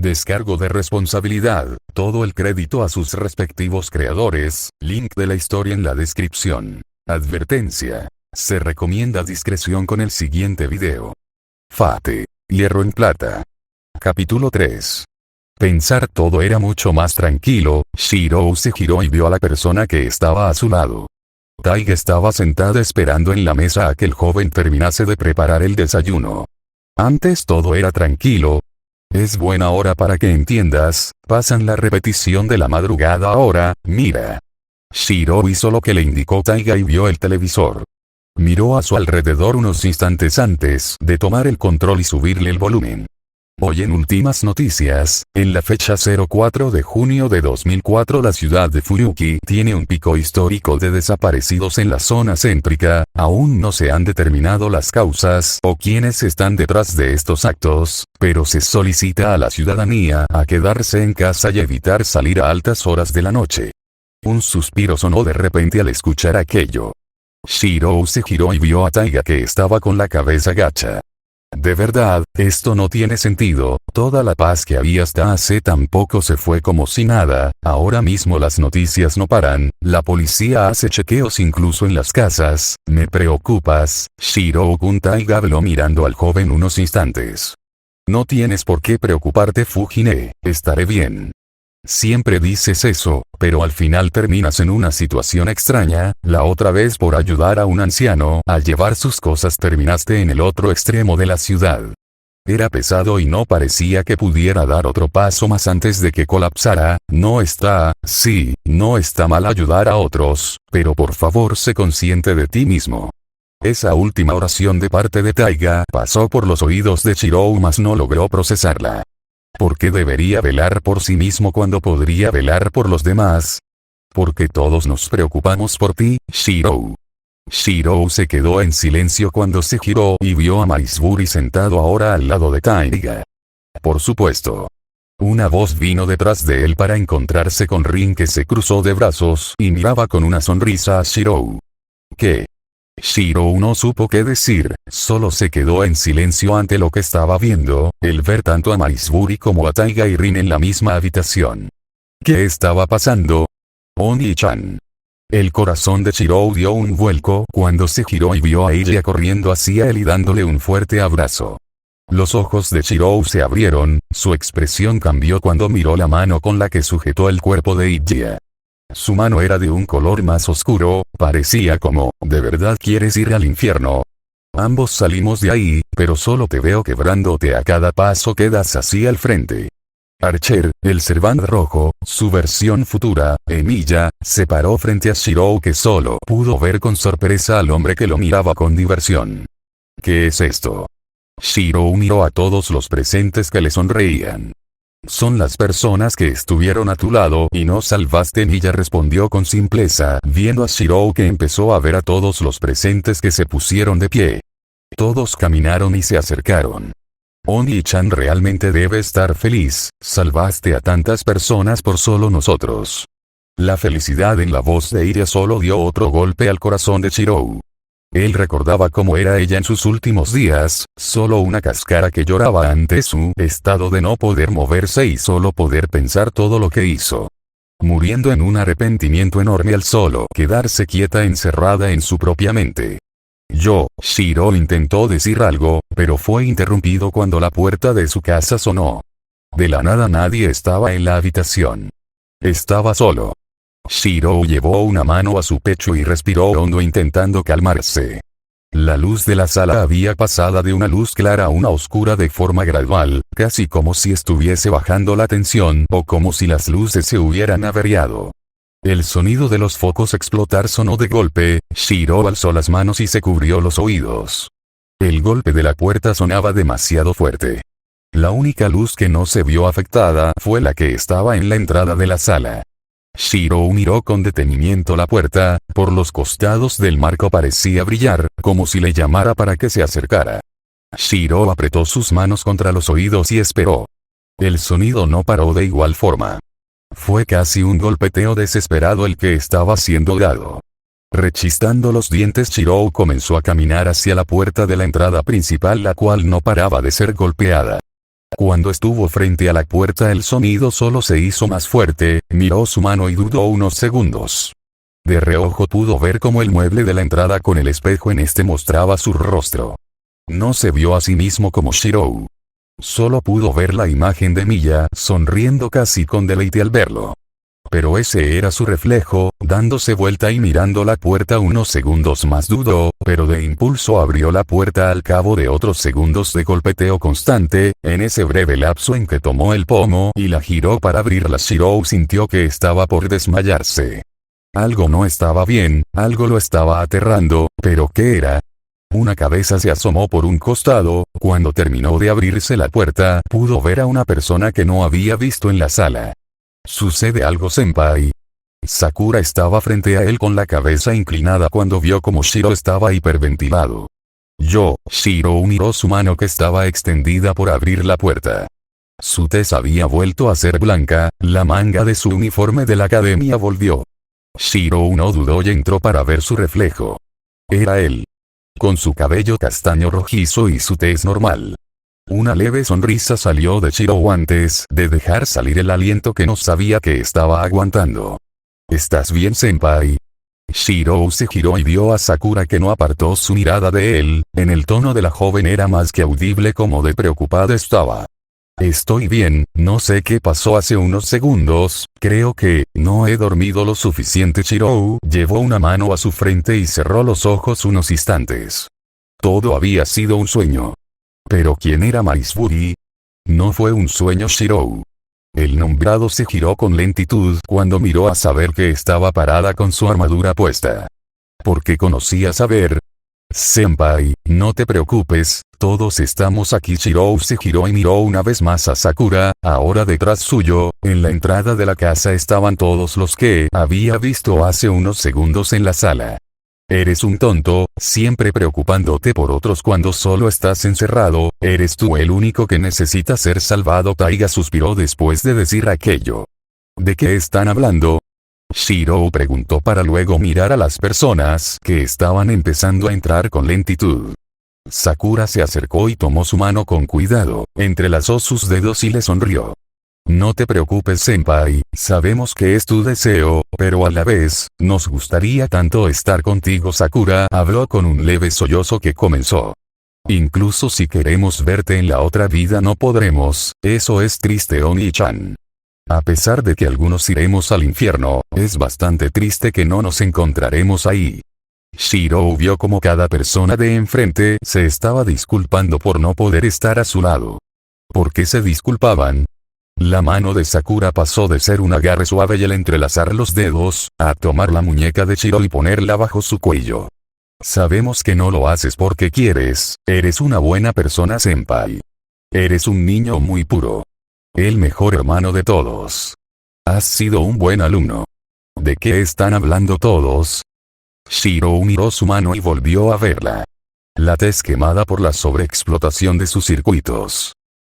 Descargo de responsabilidad, todo el crédito a sus respectivos creadores, link de la historia en la descripción. Advertencia. Se recomienda discreción con el siguiente video. Fate. Hierro en plata. Capítulo 3. Pensar todo era mucho más tranquilo. Shirou se giró y vio a la persona que estaba a su lado. Taiga estaba sentada esperando en la mesa a que el joven terminase de preparar el desayuno. Antes todo era tranquilo. Es buena hora para que entiendas, pasan la repetición de la madrugada ahora, mira. Shirou hizo lo que le indicó Taiga y vio el televisor. Miró a su alrededor unos instantes antes de tomar el control y subirle el volumen. Hoy en últimas noticias, en la fecha 04 de junio de 2004 la ciudad de Fuyuki tiene un pico histórico de desaparecidos en la zona céntrica, aún no se han determinado las causas o quiénes están detrás de estos actos, pero se solicita a la ciudadanía a quedarse en casa y evitar salir a altas horas de la noche. Un suspiro sonó de repente al escuchar aquello. Shirou se giró y vio a Taiga que estaba con la cabeza gacha. De verdad, esto no tiene sentido, toda la paz que había hasta hace tan poco se fue como si nada, ahora mismo las noticias no paran, la policía hace chequeos incluso en las casas, me preocupas, Shirou-kun. Taiga habló mirando al joven unos instantes. No tienes por qué preocuparte, Fujine, estaré bien. Siempre dices eso, pero al final terminas en una situación extraña, la otra vez por ayudar a un anciano a llevar sus cosas terminaste en el otro extremo de la ciudad. Era pesado y no parecía que pudiera dar otro paso más antes de que colapsara. No está mal ayudar a otros, pero por favor sé consciente de ti mismo. Esa última oración de parte de Taiga pasó por los oídos de Shirou mas no logró procesarla. ¿Por qué debería velar por sí mismo cuando podría velar por los demás? Porque todos nos preocupamos por ti, Shirou. Shirou se quedó en silencio cuando se giró y vio a Maizuri sentado ahora al lado de Taiga. Por supuesto. Una voz vino detrás de él para encontrarse con Rin, que se cruzó de brazos y miraba con una sonrisa a Shirou. ¿Qué? Shirou no supo qué decir, solo se quedó en silencio ante lo que estaba viendo, el ver tanto a Maizuri como a Taiga y Rin en la misma habitación. ¿Qué estaba pasando? Oni-chan. El corazón de Shirou dio un vuelco cuando se giró y vio a ella corriendo hacia él y dándole un fuerte abrazo. Los ojos de Shirou se abrieron, su expresión cambió cuando miró la mano con la que sujetó el cuerpo de Illa. Su mano era de un color más oscuro, parecía como, ¿de verdad quieres ir al infierno? Ambos salimos de ahí, pero solo te veo quebrándote a cada paso que das hacia el frente. Archer, el Servant rojo, su versión futura, Emilia, se paró frente a Shirou, que solo pudo ver con sorpresa al hombre que lo miraba con diversión. ¿Qué es esto? Shirou miró a todos los presentes que le sonreían. Son las personas que estuvieron a tu lado y no salvaste. Ella respondió con simpleza, viendo a Shirou, que empezó a ver a todos los presentes que se pusieron de pie. Todos caminaron y se acercaron. Oni-chan realmente debe estar feliz, salvaste a tantas personas por solo nosotros. La felicidad en la voz de ella solo dio otro golpe al corazón de Shirou. Él recordaba cómo era ella en sus últimos días, solo una cáscara que lloraba ante su estado de no poder moverse y solo poder pensar todo lo que hizo. Muriendo en un arrepentimiento enorme al solo quedarse quieta encerrada en su propia mente. Shirou intentó decir algo, pero fue interrumpido cuando la puerta de su casa sonó. De la nada nadie estaba en la habitación. Estaba solo. Shirou llevó una mano a su pecho y respiró hondo intentando calmarse. La luz de la sala había pasado de una luz clara a una oscura de forma gradual, casi como si estuviese bajando la tensión o como si las luces se hubieran averiado. El sonido de los focos explotar sonó de golpe. Shirou alzó las manos y se cubrió los oídos. El golpe de la puerta sonaba demasiado fuerte. La única luz que no se vio afectada fue la que estaba en la entrada de la sala. Shirou miró con detenimiento la puerta, por los costados del marco parecía brillar, como si le llamara para que se acercara. Shirou apretó sus manos contra los oídos y esperó. El sonido no paró de igual forma. Fue casi un golpeteo desesperado el que estaba siendo dado. Rechistando los dientes, Shirou comenzó a caminar hacia la puerta de la entrada principal, la cual no paraba de ser golpeada. Cuando estuvo frente a la puerta el sonido solo se hizo más fuerte, miró su mano y dudó unos segundos. De reojo pudo ver cómo el mueble de la entrada con el espejo en este mostraba su rostro. No se vio a sí mismo como Shirou. Solo pudo ver la imagen de Miya sonriendo casi con deleite al verlo. Pero ese era su reflejo, dándose vuelta y mirando la puerta unos segundos más dudó, pero de impulso abrió la puerta al cabo de otros segundos de golpeteo constante, en ese breve lapso en que tomó el pomo y la giró para abrirla. Shirou sintió que estaba por desmayarse. Algo no estaba bien, algo lo estaba aterrando, pero ¿qué era? Una cabeza se asomó por un costado, cuando terminó de abrirse la puerta, pudo ver a una persona que no había visto en la sala. ¿Sucede algo, senpai? Sakura estaba frente a él con la cabeza inclinada cuando vio como Shiro estaba hiperventilado. Shiro miró su mano que estaba extendida por abrir la puerta. Su tez había vuelto a ser blanca, la manga de su uniforme de la academia volvió. Shiro no dudó y entró para ver su reflejo. Era él. Con su cabello castaño rojizo y su tez normal. Una leve sonrisa salió de Shiro antes de dejar salir el aliento que no sabía que estaba aguantando. ¿Estás bien, senpai? Shiro se giró y vio a Sakura que no apartó su mirada de él, en el tono de la joven era más que audible como de preocupada estaba. Estoy bien, no sé qué pasó hace unos segundos, creo que no he dormido lo suficiente. Shiro llevó una mano a su frente y cerró los ojos unos instantes. Todo había sido un sueño. ¿Pero quién era Maizuri? No fue un sueño. Shiro. El nombrado se giró con lentitud cuando miró a Saber que estaba parada con su armadura puesta. Porque conocía a Saber. Senpai, no te preocupes, todos estamos aquí. Shiro se giró y miró una vez más a Sakura, ahora detrás suyo, en la entrada de la casa estaban todos los que había visto hace unos segundos en la sala. Eres un tonto, siempre preocupándote por otros cuando solo estás encerrado, eres tú el único que necesita ser salvado. Taiga suspiró después de decir aquello. ¿De qué están hablando? Shiro preguntó para luego mirar a las personas que estaban empezando a entrar con lentitud. Sakura se acercó y tomó su mano con cuidado, entrelazó sus dedos y le sonrió. No te preocupes, senpai, sabemos que es tu deseo, pero a la vez, nos gustaría tanto estar contigo. Sakura habló con un leve sollozo que comenzó. Incluso si queremos verte en la otra vida no podremos, eso es triste, Oni-chan. A pesar de que algunos iremos al infierno, es bastante triste que no nos encontraremos ahí. Shiro vio como cada persona de enfrente se estaba disculpando por no poder estar a su lado. ¿Por qué se disculpaban? La mano de Sakura pasó de ser un agarre suave y el entrelazar los dedos, a tomar la muñeca de Shiro y ponerla bajo su cuello. Sabemos que no lo haces porque quieres, eres una buena persona, senpai. Eres un niño muy puro. El mejor hermano de todos. Has sido un buen alumno. ¿De qué están hablando todos? Shiro miró su mano y volvió a verla. La tez quemada por la sobreexplotación de sus circuitos.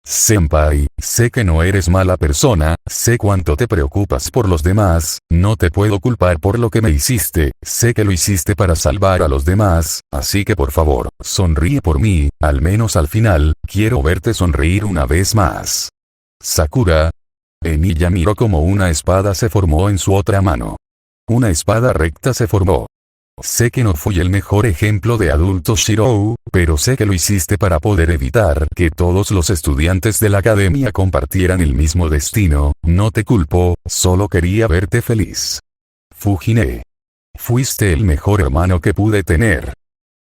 Senpai, sé que no eres mala persona, sé cuánto te preocupas por los demás, no te puedo culpar por lo que me hiciste, sé que lo hiciste para salvar a los demás, así que por favor, sonríe por mí, al menos al final, quiero verte sonreír una vez más. Sakura. Emilia miró como una espada se formó en su otra mano. Una espada recta se formó. Sé que no fui el mejor ejemplo de adulto, Shiro, pero sé que lo hiciste para poder evitar que todos los estudiantes de la academia compartieran el mismo destino, no te culpo, solo quería verte feliz. Fujine. Fuiste el mejor hermano que pude tener.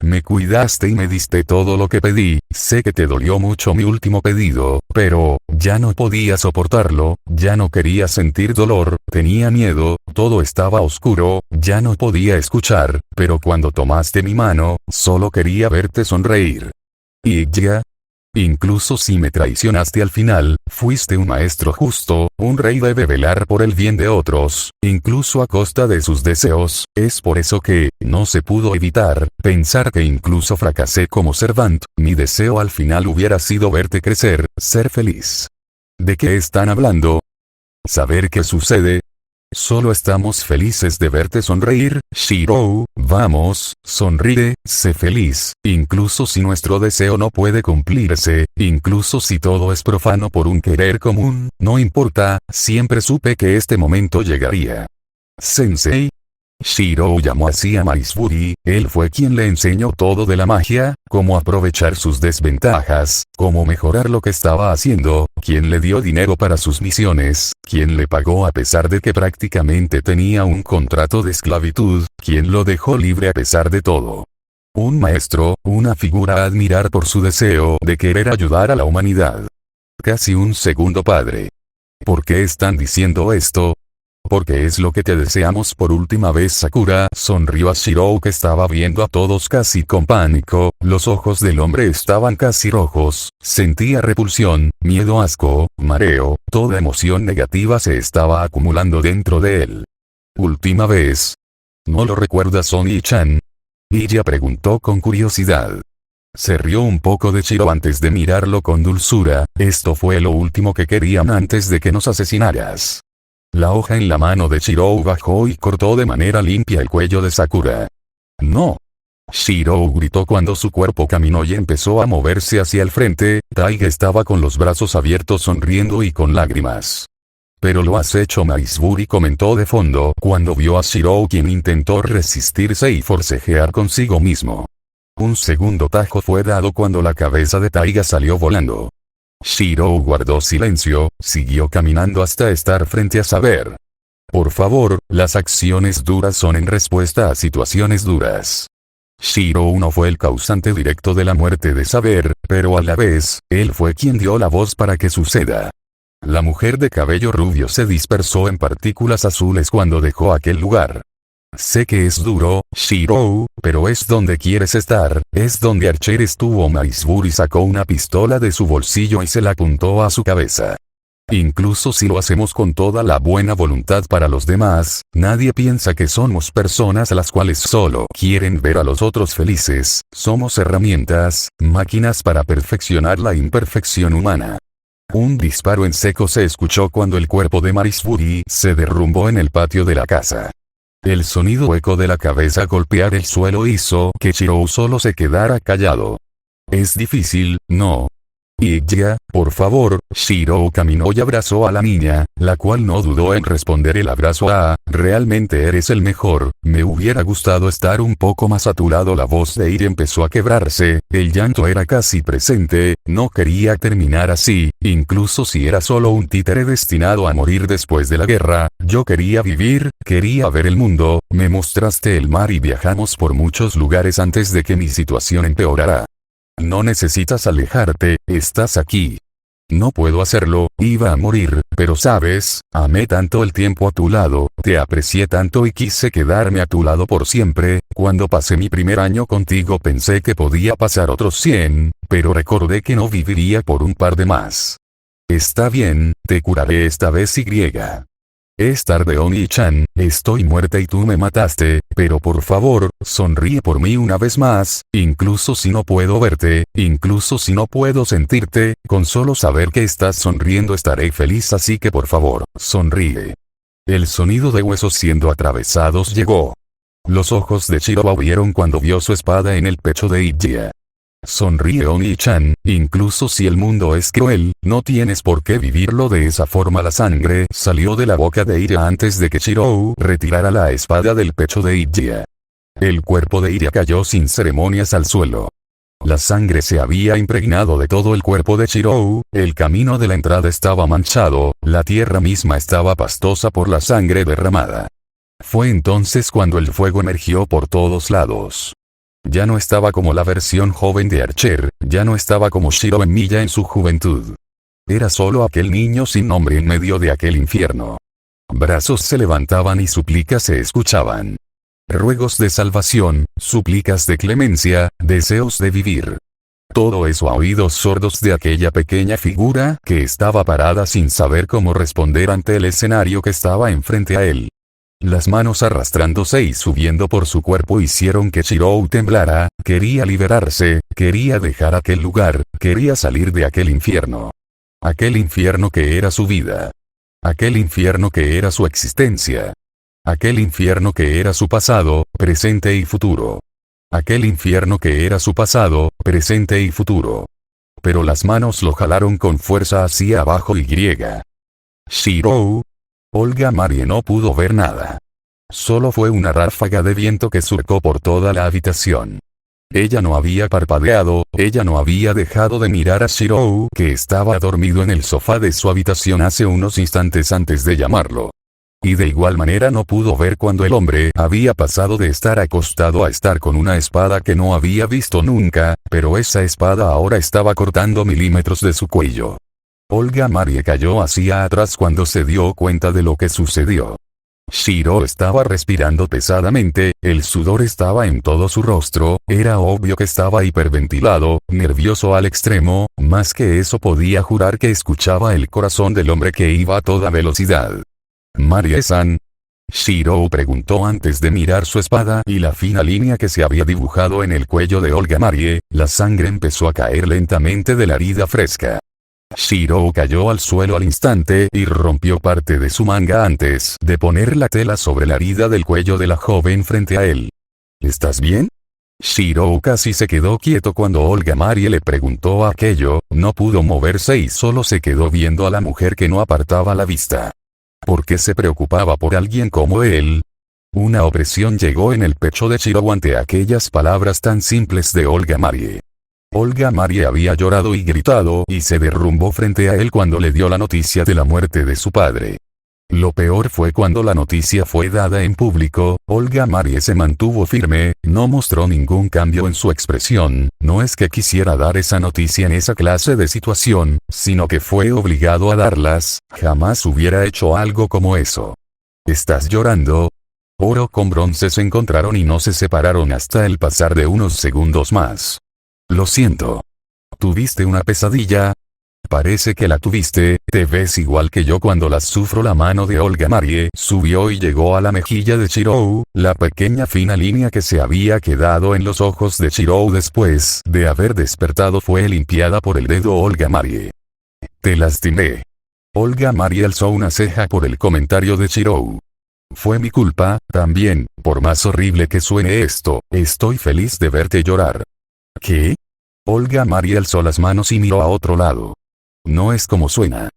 Me cuidaste y me diste todo lo que pedí, sé que te dolió mucho mi último pedido, pero, ya no podía soportarlo, ya no quería sentir dolor, tenía miedo, todo estaba oscuro, ya no podía escuchar, pero cuando tomaste mi mano, solo quería verte sonreír. Y ya. Incluso si me traicionaste al final, fuiste un maestro justo, un rey debe velar por el bien de otros, incluso a costa de sus deseos, es por eso que, no se pudo evitar, pensar que incluso fracasé como Servant, mi deseo al final hubiera sido verte crecer, ser feliz. ¿De qué están hablando? ¿Saber qué sucede? Solo estamos felices de verte sonreír, Shirou, vamos, sonríe, sé feliz, incluso si nuestro deseo no puede cumplirse, incluso si todo es profano por un querer común, no importa, siempre supe que este momento llegaría. Sensei. Shirou llamó así a Maizuri, él fue quien le enseñó todo de la magia, cómo aprovechar sus desventajas, cómo mejorar lo que estaba haciendo, quien le dio dinero para sus misiones, quien le pagó a pesar de que prácticamente tenía un contrato de esclavitud, quien lo dejó libre a pesar de todo. Un maestro, una figura a admirar por su deseo de querer ayudar a la humanidad. Casi un segundo padre. ¿Por qué están diciendo esto? Porque es lo que te deseamos por última vez. Sakura sonrió a Shirou, que estaba viendo a todos casi con pánico, los ojos del hombre estaban casi rojos, sentía repulsión, miedo, asco, mareo, toda emoción negativa se estaba acumulando dentro de él. ¿Última vez? ¿No lo recuerdas, Oni-chan? Ella preguntó con curiosidad. Se rió un poco de Shirou antes de mirarlo con dulzura, esto fue lo último que querían antes de que nos asesinaras. La hoja en la mano de Shirou bajó y cortó de manera limpia el cuello de Sakura. ¡No! Shirou gritó cuando su cuerpo caminó y empezó a moverse hacia el frente. Taiga estaba con los brazos abiertos sonriendo y con lágrimas. «Pero lo has hecho», Maizuri comentó de fondo cuando vio a Shirou, quien intentó resistirse y forcejear consigo mismo. Un segundo tajo fue dado cuando la cabeza de Taiga salió volando. Shirou guardó silencio, siguió caminando hasta estar frente a Saber. Por favor, las acciones duras son en respuesta a situaciones duras. Shirou no fue el causante directo de la muerte de Saber, pero a la vez, él fue quien dio la voz para que suceda. La mujer de cabello rubio se dispersó en partículas azules cuando dejó aquel lugar. Sé que es duro, Shirou, pero es donde quieres estar, es donde Archer estuvo. Maizuri sacó una pistola de su bolsillo y se la apuntó a su cabeza. Incluso si lo hacemos con toda la buena voluntad para los demás, nadie piensa que somos personas a las cuales solo quieren ver a los otros felices, somos herramientas, máquinas para perfeccionar la imperfección humana. Un disparo en seco se escuchó cuando el cuerpo de Maizuri se derrumbó en el patio de la casa. El sonido hueco de la cabeza golpear el suelo hizo que Shirou solo se quedara callado. Es difícil, ¿no? Y ya, por favor. Shirou caminó y abrazó a la niña, la cual no dudó en responder el abrazo. Realmente eres el mejor, me hubiera gustado estar un poco más a tu lado. La voz de Iri empezó a quebrarse, el llanto era casi presente, no quería terminar así, incluso si era solo un títere destinado a morir después de la guerra, yo quería vivir, quería ver el mundo, me mostraste el mar y viajamos por muchos lugares antes de que mi situación empeorara. No necesitas alejarte, estás aquí. No puedo hacerlo, iba a morir, pero sabes, amé tanto el tiempo a tu lado, te aprecié tanto y quise quedarme a tu lado por siempre. Cuando pasé mi primer año contigo pensé que podía pasar otros 100, pero recordé que no viviría por un par de más. Está bien, te curaré esta vez. Es tarde, Oni-chan, estoy muerta y tú me mataste, pero por favor, sonríe por mí una vez más, incluso si no puedo verte, incluso si no puedo sentirte, con solo saber que estás sonriendo estaré feliz, así que por favor, sonríe. El sonido de huesos siendo atravesados llegó. Los ojos de Shirou abrieron cuando vio su espada en el pecho de Ijia. Sonríe, Oni-chan, incluso si el mundo es cruel, no tienes por qué vivirlo de esa forma. La sangre salió de la boca de Ira antes de que Shirou retirara la espada del pecho de Ijia. El cuerpo de Ira cayó sin ceremonias al suelo. La sangre se había impregnado de todo el cuerpo de Shirou, el camino de la entrada estaba manchado, la tierra misma estaba pastosa por la sangre derramada. Fue entonces cuando el fuego emergió por todos lados. Ya no estaba como la versión joven de Archer, ya no estaba como Shirou en Miya en su juventud. Era solo aquel niño sin nombre en medio de aquel infierno. Brazos se levantaban y súplicas se escuchaban. Ruegos de salvación, súplicas de clemencia, deseos de vivir. Todo eso a oídos sordos de aquella pequeña figura que estaba parada sin saber cómo responder ante el escenario que estaba enfrente a él. Las manos arrastrándose y subiendo por su cuerpo hicieron que Shirou temblara, quería liberarse, quería dejar aquel lugar, quería salir de aquel infierno. Aquel infierno que era su vida. Aquel infierno que era su existencia. Aquel infierno que era su pasado, presente y futuro. Aquel infierno que era su pasado, presente y futuro. Pero las manos lo jalaron con fuerza hacia abajo y griega. Shirou. Olga Marie no pudo ver nada. Solo fue una ráfaga de viento que surcó por toda la habitación. Ella no había parpadeado, ella no había dejado de mirar a Shirou, que estaba dormido en el sofá de su habitación hace unos instantes antes de llamarlo. Y de igual manera no pudo ver cuando el hombre había pasado de estar acostado a estar con una espada que no había visto nunca, pero esa espada ahora estaba cortando milímetros de su cuello. Olga Marie cayó hacia atrás cuando se dio cuenta de lo que sucedió. Shirou estaba respirando pesadamente, el sudor estaba en todo su rostro, era obvio que estaba hiperventilado, nervioso al extremo, más que eso podía jurar que escuchaba el corazón del hombre que iba a toda velocidad. ¿Marie-san? Shirou preguntó antes de mirar su espada y la fina línea que se había dibujado en el cuello de Olga Marie, la sangre empezó a caer lentamente de la herida fresca. Shirou cayó al suelo al instante y rompió parte de su manga antes de poner la tela sobre la herida del cuello de la joven frente a él. ¿Estás bien? Shirou casi se quedó quieto cuando Olga Marie le preguntó aquello, no pudo moverse y solo se quedó viendo a la mujer que no apartaba la vista. ¿Por qué se preocupaba por alguien como él? Una opresión llegó en el pecho de Shirou ante aquellas palabras tan simples de Olga Marie. Olga Marie había llorado y gritado y se derrumbó frente a él cuando le dio la noticia de la muerte de su padre. Lo peor fue cuando la noticia fue dada en público, Olga Marie se mantuvo firme, no mostró ningún cambio en su expresión, no es que quisiera dar esa noticia en esa clase de situación, sino que fue obligado a darlas, jamás hubiera hecho algo como eso. ¿Estás llorando? Oro con bronce se encontraron y no se separaron hasta el pasar de unos segundos más. Lo siento. ¿Tuviste una pesadilla? Parece que la tuviste, te ves igual que yo cuando las sufro. La mano de Olga Marie subió y llegó a la mejilla de Shirou, la pequeña fina línea que se había quedado en los ojos de Shirou después de haber despertado fue limpiada por el dedo Olga Marie. Te lastimé. Olga Marie alzó una ceja por el comentario de Shirou. Fue mi culpa, también, por más horrible que suene esto, estoy feliz de verte llorar. ¿Qué? Olga Marie alzó las manos y miró a otro lado. No es como suena.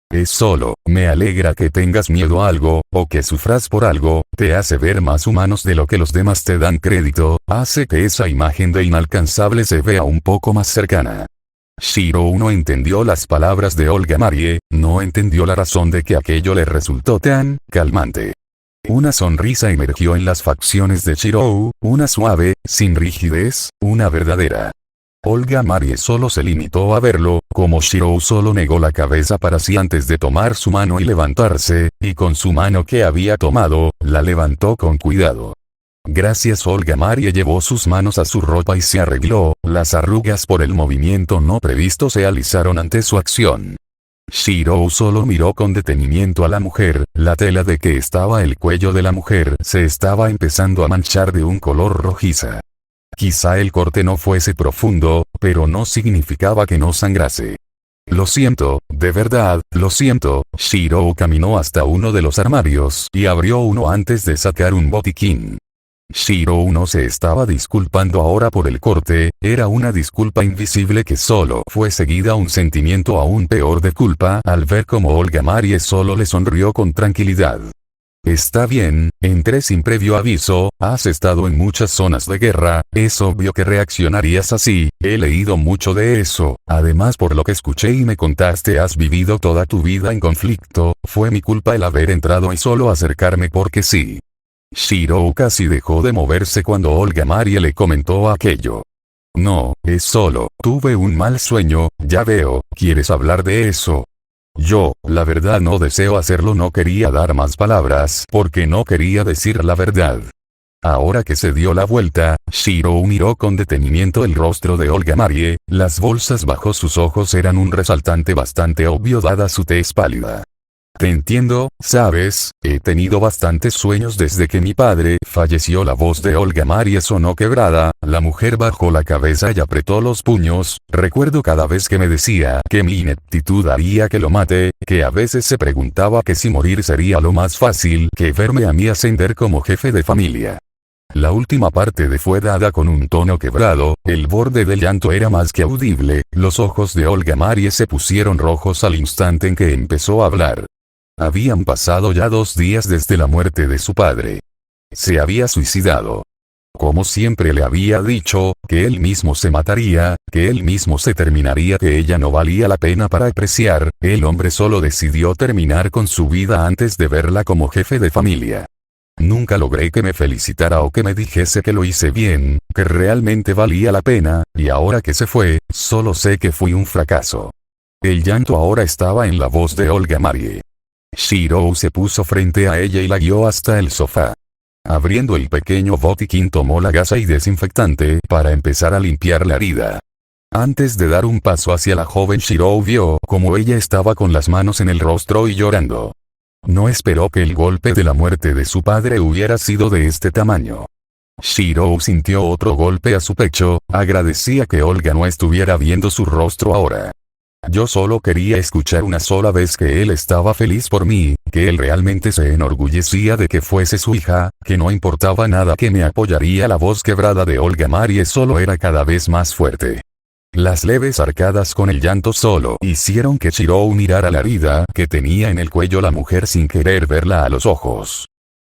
Es solo, me alegra que tengas miedo a algo, o que sufras por algo, te hace ver más humanos de lo que los demás te dan crédito, hace que esa imagen de inalcanzable se vea un poco más cercana. Shirou no entendió las palabras de Olga Marie, no entendió la razón de que aquello le resultó tan calmante. Una sonrisa emergió en las facciones de Shirou, una suave, sin rigidez, una verdadera. Olga Marie solo se limitó a verlo, como Shirou solo negó la cabeza para sí antes de tomar su mano y levantarse, y con su mano que había tomado, la levantó con cuidado. Gracias. Olga Marie llevó sus manos a su ropa y se arregló, las arrugas por el movimiento no previsto se alisaron ante su acción. Shirou solo miró con detenimiento a la mujer, la tela de que estaba el cuello de la mujer se estaba empezando a manchar de un color rojiza. Quizá el corte no fuese profundo, pero no significaba que no sangrase. Lo siento, de verdad, lo siento. Shirou caminó hasta uno de los armarios y abrió uno antes de sacar un botiquín. Shirou no se estaba disculpando ahora por el corte, era una disculpa invisible que solo fue seguida un sentimiento aún peor de culpa al ver cómo Olga Marie solo le sonrió con tranquilidad. Está bien, entré sin previo aviso, has estado en muchas zonas de guerra, es obvio que reaccionarías así, he leído mucho de eso, además por lo que escuché y me contaste has vivido toda tu vida en conflicto, fue mi culpa el haber entrado y solo acercarme porque sí. Shirou casi dejó de moverse cuando Olga Marie le comentó aquello. No, es solo, tuve un mal sueño, ya veo, ¿quieres hablar de eso? Yo, la verdad no deseo hacerlo, no quería dar más palabras porque no quería decir la verdad. Ahora que se dio la vuelta, Shirou miró con detenimiento el rostro de Olga Marie, las bolsas bajo sus ojos eran un resaltante bastante obvio dada su tez pálida. Te entiendo, sabes, he tenido bastantes sueños desde que mi padre falleció. La voz de Olga Marie sonó quebrada, la mujer bajó la cabeza y apretó los puños. Recuerdo cada vez que me decía que mi ineptitud haría que lo mate, que a veces se preguntaba que si morir sería lo más fácil que verme a mí ascender como jefe de familia. La última parte fue dada con un tono quebrado, el borde del llanto era más que audible, los ojos de Olga Marie se pusieron rojos al instante en que empezó a hablar. Habían pasado ya 2 días desde la muerte de su padre. Se había suicidado. Como siempre le había dicho, que él mismo se mataría, que él mismo se terminaría, que ella no valía la pena para apreciar, el hombre solo decidió terminar con su vida antes de verla como jefe de familia. Nunca logré que me felicitara o que me dijese que lo hice bien, que realmente valía la pena, y ahora que se fue, solo sé que fui un fracaso. El llanto ahora estaba en la voz de Olga Marie. Shirou se puso frente a ella y la guió hasta el sofá. Abriendo el pequeño botiquín tomó la gasa y desinfectante para empezar a limpiar la herida. Antes de dar un paso hacia la joven, Shirou vio como ella estaba con las manos en el rostro y llorando. No esperó que el golpe de la muerte de su padre hubiera sido de este tamaño. Shirou sintió otro golpe a su pecho, agradecía que Olga no estuviera viendo su rostro ahora. Yo solo quería escuchar una sola vez que él estaba feliz por mí, que él realmente se enorgullecía de que fuese su hija, que no importaba nada, que me apoyaría. La voz quebrada de Olga Marie solo era cada vez más fuerte. Las leves arcadas con el llanto solo hicieron que Shirou mirara la herida que tenía en el cuello la mujer sin querer verla a los ojos.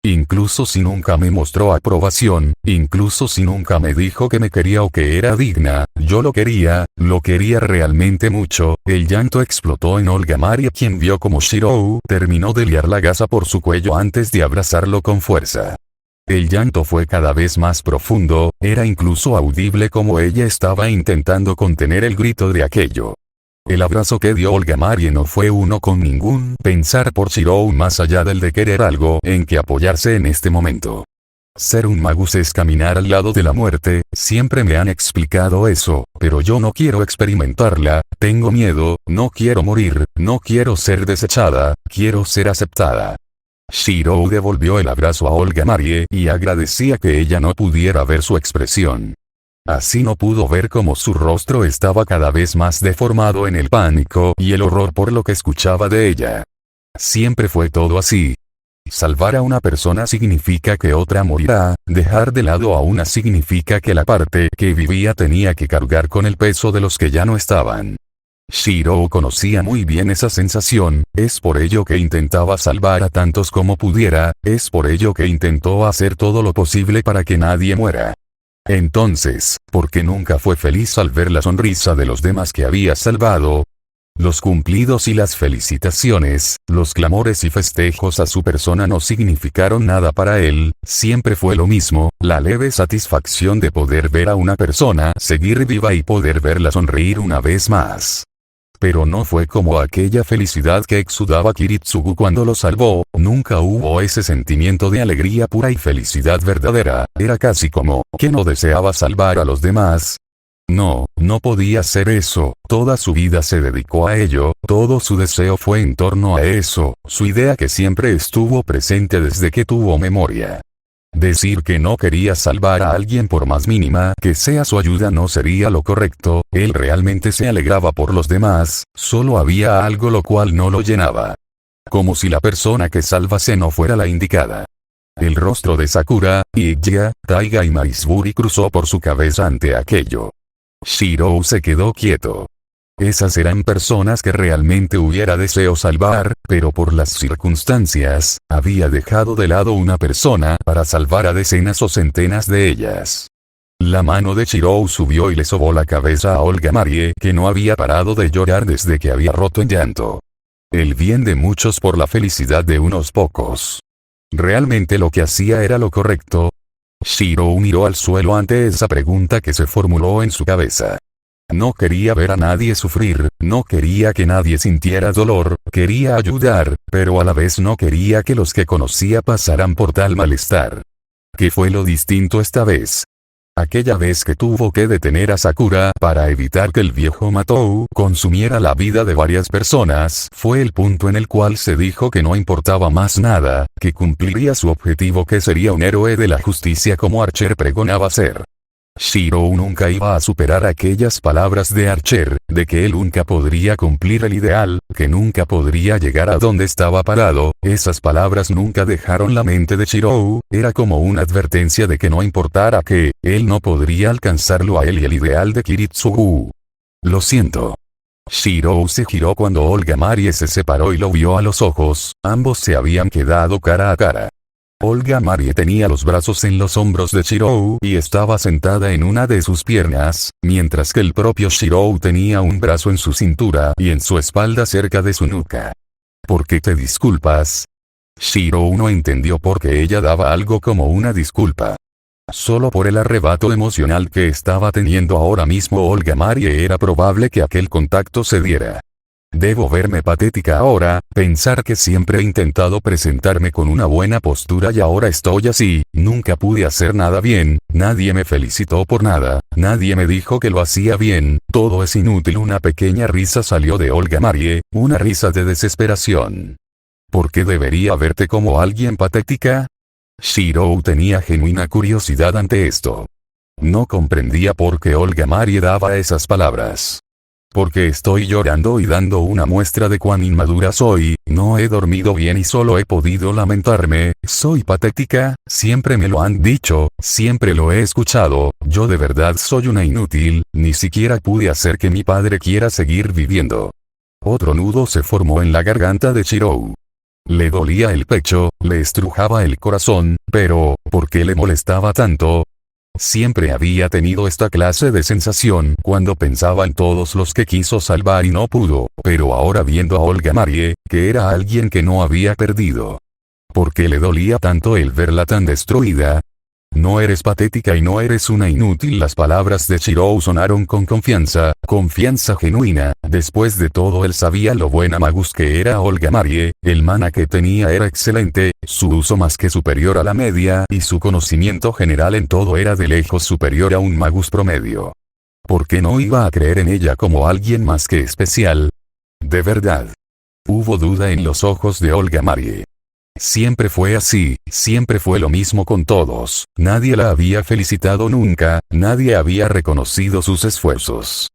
Incluso si nunca me mostró aprobación, incluso si nunca me dijo que me quería o que era digna, yo lo quería realmente mucho. El llanto explotó en Olga Marie, quien vio como Shirou terminó de liar la gasa por su cuello antes de abrazarlo con fuerza. El llanto fue cada vez más profundo, era incluso audible como ella estaba intentando contener el grito de aquello. El abrazo que dio Olga Marie no fue uno con ningún pensar por Shirou más allá del de querer algo en que apoyarse en este momento. Ser un magus es caminar al lado de la muerte, siempre me han explicado eso, pero yo no quiero experimentarla, tengo miedo, no quiero morir, no quiero ser desechada, quiero ser aceptada. Shirou devolvió el abrazo a Olga Marie y agradecía que ella no pudiera ver su expresión. Así no pudo ver cómo su rostro estaba cada vez más deformado en el pánico y el horror por lo que escuchaba de ella. Siempre fue todo así. Salvar a una persona significa que otra morirá, dejar de lado a una significa que la parte que vivía tenía que cargar con el peso de los que ya no estaban. Shirou conocía muy bien esa sensación, es por ello que intentaba salvar a tantos como pudiera, es por ello que intentó hacer todo lo posible para que nadie muera. Entonces, ¿por qué nunca fue feliz al ver la sonrisa de los demás que había salvado? Los cumplidos y las felicitaciones, los clamores y festejos a su persona no significaron nada para él, siempre fue lo mismo, la leve satisfacción de poder ver a una persona seguir viva y poder verla sonreír una vez más. Pero no fue como aquella felicidad que exudaba Kiritsugu cuando lo salvó, nunca hubo ese sentimiento de alegría pura y felicidad verdadera, era casi como, que no deseaba salvar a los demás. No podía ser eso, toda su vida se dedicó a ello, todo su deseo fue en torno a eso, su idea que siempre estuvo presente desde que tuvo memoria. Decir que no quería salvar a alguien por más mínima que sea su ayuda no sería lo correcto, él realmente se alegraba por los demás, solo había algo lo cual no lo llenaba. Como si la persona que salvase no fuera la indicada. El rostro de Sakura, Igya, Taiga y Maizuri cruzó por su cabeza ante aquello. Shirou se quedó quieto. Esas eran personas que realmente hubiera deseo salvar, pero por las circunstancias, había dejado de lado una persona para salvar a decenas o centenas de ellas. La mano de Shirou subió y le sobó la cabeza a Olga Marie, que no había parado de llorar desde que había roto en llanto. El bien de muchos por la felicidad de unos pocos. ¿Realmente lo que hacía era lo correcto? Shirou miró al suelo ante esa pregunta que se formuló en su cabeza. No quería ver a nadie sufrir, no quería que nadie sintiera dolor, quería ayudar, pero a la vez no quería que los que conocía pasaran por tal malestar. ¿Qué fue lo distinto esta vez? Aquella vez que tuvo que detener a Sakura para evitar que el viejo Matou consumiera la vida de varias personas, fue el punto en el cual se dijo que no importaba más nada, que cumpliría su objetivo, que sería un héroe de la justicia como Archer pregonaba ser. Shirou nunca iba a superar aquellas palabras de Archer, de que él nunca podría cumplir el ideal, que nunca podría llegar a donde estaba parado. Esas palabras nunca dejaron la mente de Shirou, era como una advertencia de que no importara que, él no podría alcanzarlo a él y el ideal de Kiritsugu. Lo siento. Shirou se giró cuando Olga Marie se separó y lo vio a los ojos, ambos se habían quedado cara a cara. Olga Marie tenía los brazos en los hombros de Shirou y estaba sentada en una de sus piernas, mientras que el propio Shirou tenía un brazo en su cintura y en su espalda cerca de su nuca. ¿Por qué te disculpas? Shirou no entendió por qué ella daba algo como una disculpa. Solo por el arrebato emocional que estaba teniendo ahora mismo Olga Marie era probable que aquel contacto se diera. Debo verme patética ahora, pensar que siempre he intentado presentarme con una buena postura y ahora estoy así, nunca pude hacer nada bien, nadie me felicitó por nada, nadie me dijo que lo hacía bien, todo es inútil. Una pequeña risa salió de Olga Marie, una risa de desesperación. ¿Por qué debería verte como alguien patética? Shirou tenía genuina curiosidad ante esto. No comprendía por qué Olga Marie daba esas palabras. Porque estoy llorando y dando una muestra de cuán inmadura soy, no he dormido bien y solo he podido lamentarme, soy patética, siempre me lo han dicho, siempre lo he escuchado, yo de verdad soy una inútil, ni siquiera pude hacer que mi padre quiera seguir viviendo. Otro nudo se formó en la garganta de Shirou. Le dolía el pecho, le estrujaba el corazón, pero, ¿por qué le molestaba tanto? Siempre había tenido esta clase de sensación cuando pensaba en todos los que quiso salvar y no pudo, pero ahora viendo a Olga Marie, que era alguien que no había perdido. ¿Por qué le dolía tanto el verla tan destruida? No eres patética y no eres una inútil. Las palabras de Shirou sonaron con confianza, confianza genuina. Después de todo él sabía lo buena magus que era Olga Marie, el mana que tenía era excelente, su uso más que superior a la media y su conocimiento general en todo era de lejos superior a un magus promedio. ¿Por qué no iba a creer en ella como alguien más que especial? De verdad. Hubo duda en los ojos de Olga Marie. Siempre fue así, siempre fue lo mismo con todos, nadie la había felicitado nunca, nadie había reconocido sus esfuerzos.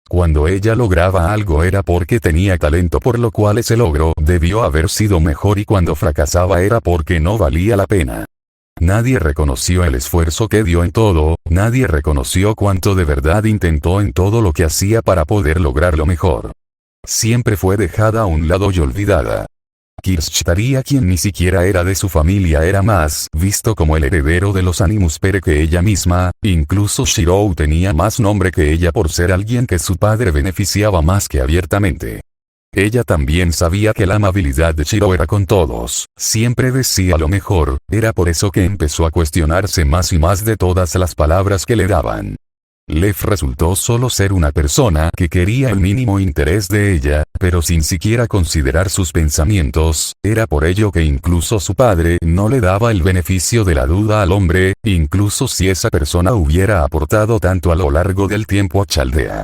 Cuando ella lograba algo era porque tenía talento, por lo cual ese logro debió haber sido mejor, y cuando fracasaba era porque no valía la pena. Nadie reconoció el esfuerzo que dio en todo, nadie reconoció cuánto de verdad intentó en todo lo que hacía para poder lograrlo mejor. Siempre fue dejada a un lado y olvidada. Kirschtaria, quien ni siquiera era de su familia, era más visto como el heredero de los Animus Pere que ella misma, incluso Shirou tenía más nombre que ella por ser alguien que su padre beneficiaba más que abiertamente. Ella también sabía que la amabilidad de Shirou era con todos, siempre decía lo mejor, era por eso que empezó a cuestionarse más y más de todas las palabras que le daban. Lev resultó solo ser una persona que quería el mínimo interés de ella, pero sin siquiera considerar sus pensamientos. Era por ello que incluso su padre no le daba el beneficio de la duda al hombre, incluso si esa persona hubiera aportado tanto a lo largo del tiempo a Chaldea.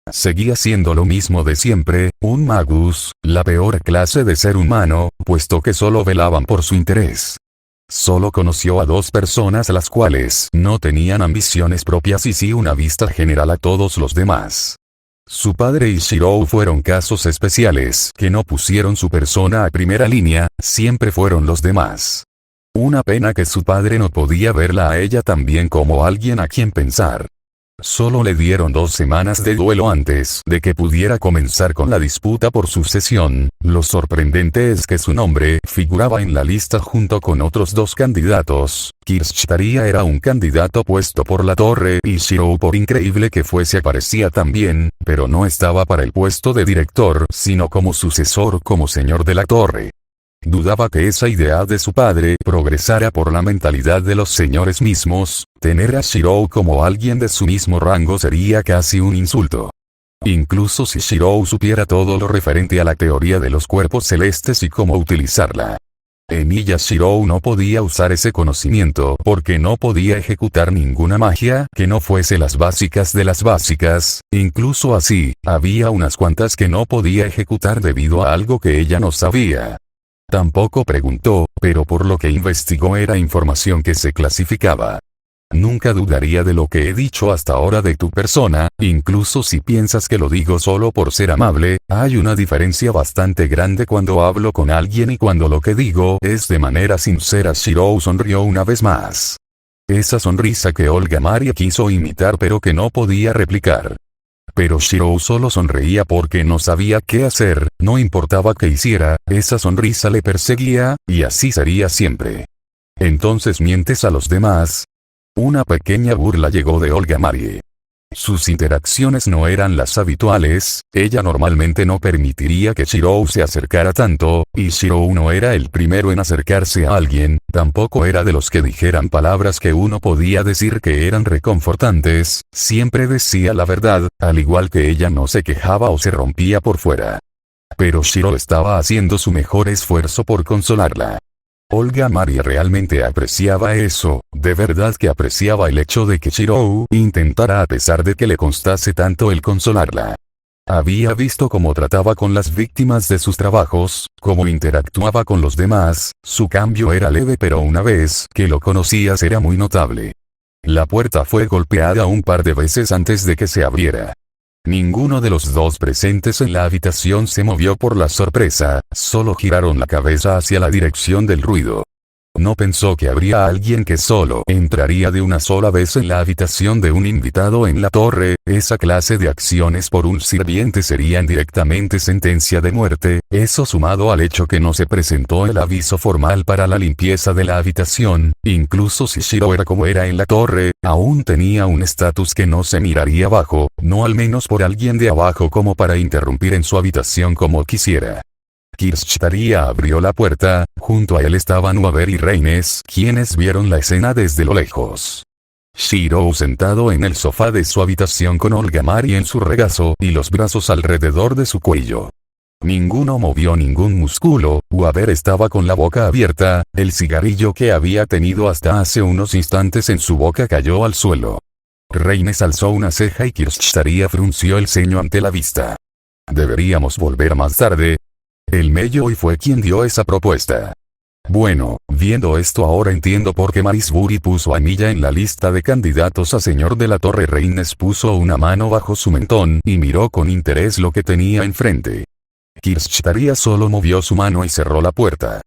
Seguía siendo lo mismo de siempre, un magus, la peor clase de ser humano, puesto que solo velaban por su interés. Solo conoció a dos personas las cuales no tenían ambiciones propias y sí una vista general a todos los demás. Su padre y Shirou fueron casos especiales que no pusieron su persona a primera línea, siempre fueron los demás. Una pena que su padre no podía verla a ella también como alguien a quien pensar. Solo le dieron 2 semanas de duelo antes de que pudiera comenzar con la disputa por sucesión. Lo sorprendente es que su nombre figuraba en la lista junto con otros 2 candidatos. Kirschtaria era un candidato puesto por la torre y Shirou, por increíble que fuese, aparecía también, pero no estaba para el puesto de director, sino como sucesor, como señor de la torre. Dudaba que esa idea de su padre progresara por la mentalidad de los señores mismos. Tener a Shirou como alguien de su mismo rango sería casi un insulto. Incluso si Shirou supiera todo lo referente a la teoría de los cuerpos celestes y cómo utilizarla. Emilia Shirou no podía usar ese conocimiento porque no podía ejecutar ninguna magia que no fuese las básicas de las básicas, incluso así, había unas cuantas que no podía ejecutar debido a algo que ella no sabía. Tampoco preguntó, pero por lo que investigó era información que se clasificaba. Nunca dudaría de lo que he dicho hasta ahora de tu persona, incluso si piensas que lo digo solo por ser amable, hay una diferencia bastante grande cuando hablo con alguien y cuando lo que digo es de manera sincera. Shirou sonrió una vez más. Esa sonrisa que Olga Maria quiso imitar pero que no podía replicar. Pero Shirou solo sonreía porque no sabía qué hacer, no importaba qué hiciera, esa sonrisa le perseguía, y así sería siempre. Entonces mientes a los demás. Una pequeña burla llegó de Olga Marie. Sus interacciones no eran las habituales, ella normalmente no permitiría que Shirou se acercara tanto, y Shirou no era el primero en acercarse a alguien, tampoco era de los que dijeran palabras que uno podía decir que eran reconfortantes, siempre decía la verdad, al igual que ella no se quejaba o se rompía por fuera. Pero Shirou estaba haciendo su mejor esfuerzo por consolarla. Olga Maria realmente apreciaba eso, de verdad que apreciaba el hecho de que Shirou intentara a pesar de que le costase tanto el consolarla. Había visto cómo trataba con las víctimas de sus trabajos, cómo interactuaba con los demás, su cambio era leve pero una vez que lo conocías era muy notable. La puerta fue golpeada un par de veces antes de que se abriera. Ninguno de los dos presentes en la habitación se movió por la sorpresa, solo giraron la cabeza hacia la dirección del ruido. No pensó que habría alguien que solo entraría de una sola vez en la habitación de un invitado en la torre, esa clase de acciones por un sirviente serían directamente sentencia de muerte, eso sumado al hecho que no se presentó el aviso formal para la limpieza de la habitación, incluso si Shirou era como era en la torre, aún tenía un estatus que no se miraría bajo, no al menos por alguien de abajo como para interrumpir en su habitación como quisiera. Kirschtaria abrió la puerta, junto a él estaban Waver y Reines, quienes vieron la escena desde lo lejos. Shirou sentado en el sofá de su habitación con Olga Maria en su regazo y los brazos alrededor de su cuello. Ninguno movió ningún músculo, Waver estaba con la boca abierta, el cigarrillo que había tenido hasta hace unos instantes en su boca cayó al suelo. Reines alzó una ceja y Kirschtaria frunció el ceño ante la vista. Deberíamos volver más tarde. El Melloi fue quien dio esa propuesta. Bueno, viendo esto ahora entiendo por qué Marisbury puso a Emilia en la lista de candidatos a señor de la Torre. Reines puso una mano bajo su mentón y miró con interés lo que tenía enfrente. Kirschtaria solo movió su mano y cerró la puerta.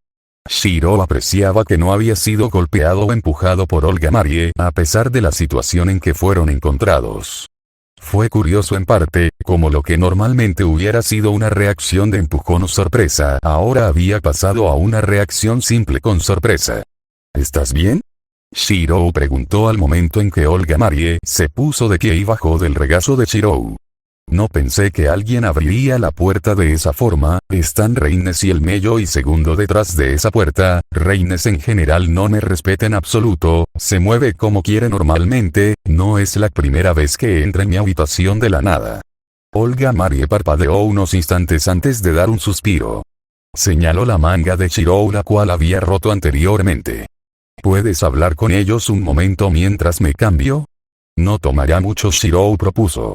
Shirou apreciaba que no había sido golpeado o empujado por Olga Marie a pesar de la situación en que fueron encontrados. Fue curioso en parte, como lo que normalmente hubiera sido una reacción de empujón o sorpresa, ahora había pasado a una reacción simple con sorpresa. ¿Estás bien? Shirou preguntó al momento en que Olga Marie se puso de pie y bajó del regazo de Shirou. No pensé que alguien abriría la puerta de esa forma, están Reines y el Melloi segundo detrás de esa puerta, Reines en general no me respeta en absoluto, se mueve como quiere normalmente, no es la primera vez que entra en mi habitación de la nada. Olga Marie parpadeó unos instantes antes de dar un suspiro. Señaló la manga de Shirou la cual había roto anteriormente. ¿Puedes hablar con ellos un momento mientras me cambio? No tomará mucho, Shirou propuso.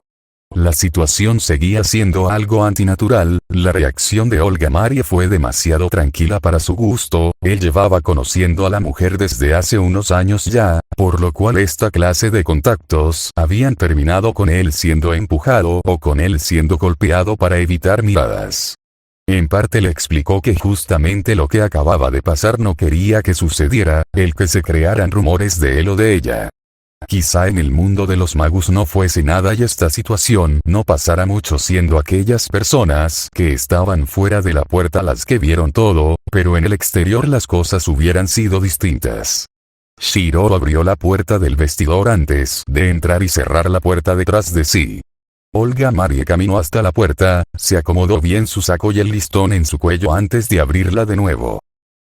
La situación seguía siendo algo antinatural, la reacción de Olga Marie fue demasiado tranquila para su gusto, él llevaba conociendo a la mujer desde hace unos años ya, por lo cual esta clase de contactos habían terminado con él siendo empujado o con él siendo golpeado para evitar miradas. En parte le explicó que justamente lo que acababa de pasar no quería que sucediera, el que se crearan rumores de él o de ella. Quizá en el mundo de los magos no fuese nada y esta situación no pasara mucho siendo aquellas personas que estaban fuera de la puerta las que vieron todo, pero en el exterior las cosas hubieran sido distintas. Shirou abrió la puerta del vestidor antes de entrar y cerrar la puerta detrás de sí. Olga Marie caminó hasta la puerta, se acomodó bien su saco y el listón en su cuello antes de abrirla de nuevo.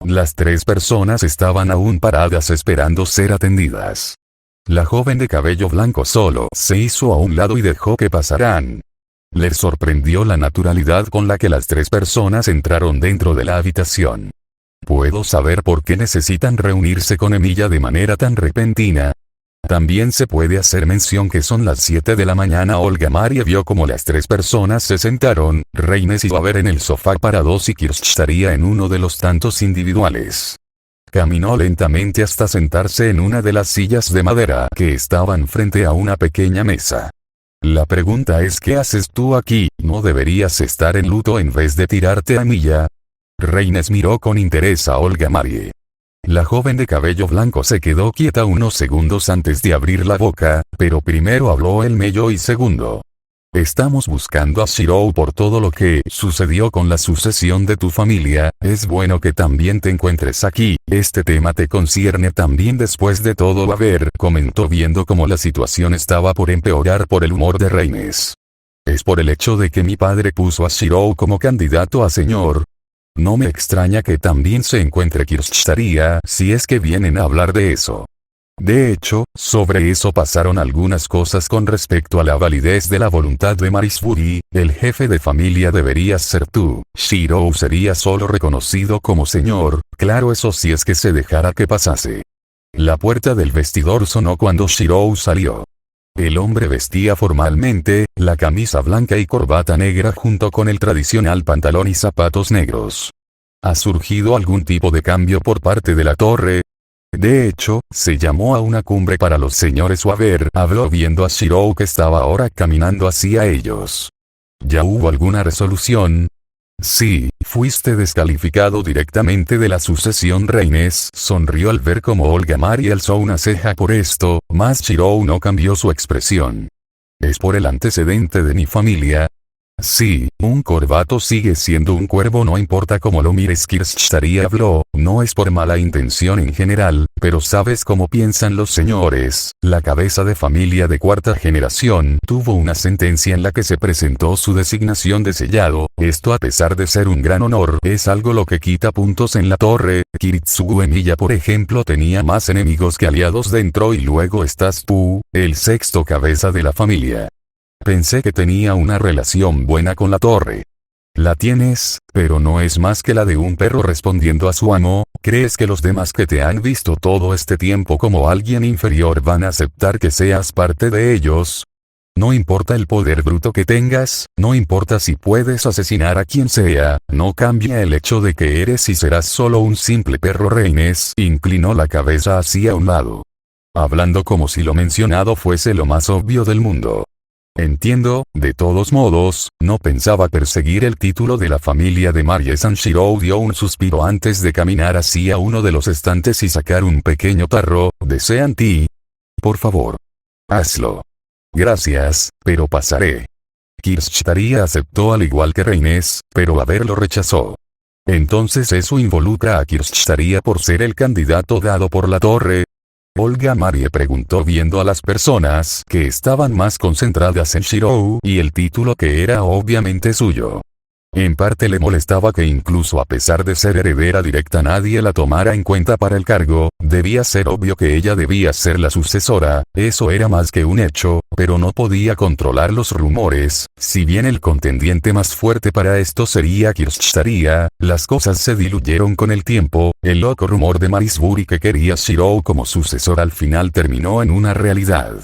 Las tres personas estaban aún paradas esperando ser atendidas. La joven de cabello blanco solo se hizo a un lado y dejó que pasaran. Les sorprendió la naturalidad con la que las tres personas entraron dentro de la habitación. ¿Puedo saber por qué necesitan reunirse con Emilia de manera tan repentina? También se puede hacer mención que son las 7 de la mañana. Olga Marie vio como las 3 personas se sentaron, Reines iba a ver en el sofá para 2 y Kirsch estaría en uno de los tantos individuales. Caminó lentamente hasta sentarse en una de las sillas de madera que estaban frente a una pequeña mesa. La pregunta es: ¿qué haces tú aquí? ¿No deberías estar en luto en vez de tirarte a Emilia? Reines miró con interés a Olga Marie. La joven de cabello blanco se quedó quieta unos segundos antes de abrir la boca, pero primero habló el mello y segundo. Estamos buscando a Shirou por todo lo que sucedió con la sucesión de tu familia. Es bueno que también te encuentres aquí, este tema te concierne también después de todo. A ver, comentó viendo cómo la situación estaba por empeorar por el humor de Reines. Es por el hecho de que mi padre puso a Shirou como candidato a señor. No me extraña que también se encuentre Kirschtaria, si es que vienen a hablar de eso. De hecho, sobre eso pasaron algunas cosas con respecto a la validez de la voluntad de Marisbury. El jefe de familia deberías ser tú. Shirou sería solo reconocido como señor, claro, eso si es que se dejara que pasase. La puerta del vestidor sonó cuando Shirou salió. El hombre vestía formalmente, la camisa blanca y corbata negra junto con el tradicional pantalón y zapatos negros. ¿Ha surgido algún tipo de cambio por parte de la torre? De hecho, se llamó a una cumbre para los señores Waver, habló viendo a Shirou que estaba ahora caminando hacia ellos. ¿Ya hubo alguna resolución? Sí, fuiste descalificado directamente de la sucesión. Reines sonrió al ver cómo Olga Marie alzó una ceja por esto, mas Shirou no cambió su expresión. ¿Es por el antecedente de mi familia? Sí, un corbato sigue siendo un cuervo, no importa cómo lo mires. Kirschtaria habló, no es por mala intención en general, pero sabes cómo piensan los señores. La cabeza de familia de 4ª generación tuvo una sentencia en la que se presentó su designación de sellado. Esto, a pesar de ser un gran honor, es algo lo que quita puntos en la torre. Kiritsugu Emilia, por ejemplo, tenía más enemigos que aliados dentro, y luego estás tú, el 6º cabeza de la familia. Pensé que tenía una relación buena con la torre. La tienes, pero no es más que la de un perro respondiendo a su amo. ¿Crees que los demás que te han visto todo este tiempo como alguien inferior van a aceptar que seas parte de ellos? No importa el poder bruto que tengas, no importa si puedes asesinar a quien sea, no cambia el hecho de que eres y serás solo un simple perro. Reines inclinó la cabeza hacia un lado, hablando como si lo mencionado fuese lo más obvio del mundo. Entiendo, de todos modos, no pensaba perseguir el título de la familia de Marie-san. Shirou dio un suspiro antes de caminar hacia uno de los estantes y sacar un pequeño tarro. ¿Desean té? Por favor. Hazlo. Gracias, pero pasaré. Kirschtaria aceptó al igual que Reines, pero Waver lo rechazó. Entonces eso involucra a Kirschtaria por ser el candidato dado por la torre. Olga Marie preguntó viendo a las personas que estaban más concentradas en Shirou y el título que era obviamente suyo. En parte le molestaba que incluso a pesar de ser heredera directa nadie la tomara en cuenta para el cargo. Debía ser obvio que ella debía ser la sucesora, eso era más que un hecho, pero no podía controlar los rumores. Si bien el contendiente más fuerte para esto sería Kirschtaria, las cosas se diluyeron con el tiempo. El loco rumor de Marisbury que quería Shirou como sucesor al final terminó en una realidad.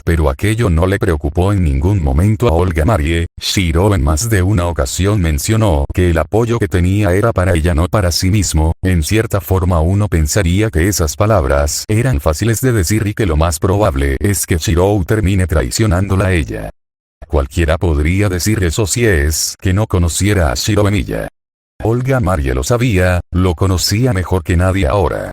Pero aquello no le preocupó en ningún momento a Olga Marie. Shirou en más de una ocasión mencionó que el apoyo que tenía era para ella, no para sí mismo. En cierta forma uno pensaría que esas palabras eran fáciles de decir y que lo más probable es que Shirou termine traicionándola a ella. Cualquiera podría decir eso si es que no conociera a Shirou Emilia. Olga Marie lo sabía, lo conocía mejor que nadie ahora.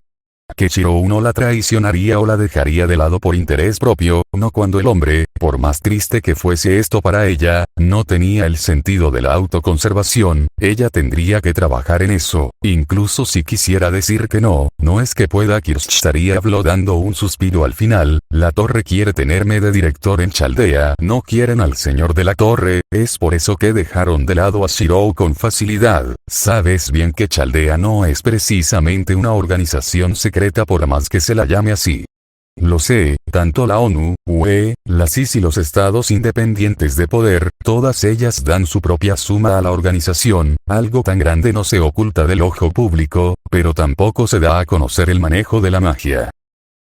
Que Shirou no la traicionaría o la dejaría de lado por interés propio, no cuando el hombre, por más triste que fuese esto para ella, no tenía el sentido de la autoconservación. Ella tendría que trabajar en eso, incluso si quisiera decir que no, no es que pueda. Kirschtaria habló dando un suspiro al final. La torre quiere tenerme de director en Chaldea, no quieren al señor de la torre, es por eso que dejaron de lado a Shirou con facilidad. Sabes bien que Chaldea no es precisamente una organización secreta por más que se la llame así. Lo sé, tanto la ONU, UE, la CIS y los estados independientes de poder, todas ellas dan su propia suma a la organización. Algo tan grande no se oculta del ojo público, pero tampoco se da a conocer el manejo de la magia.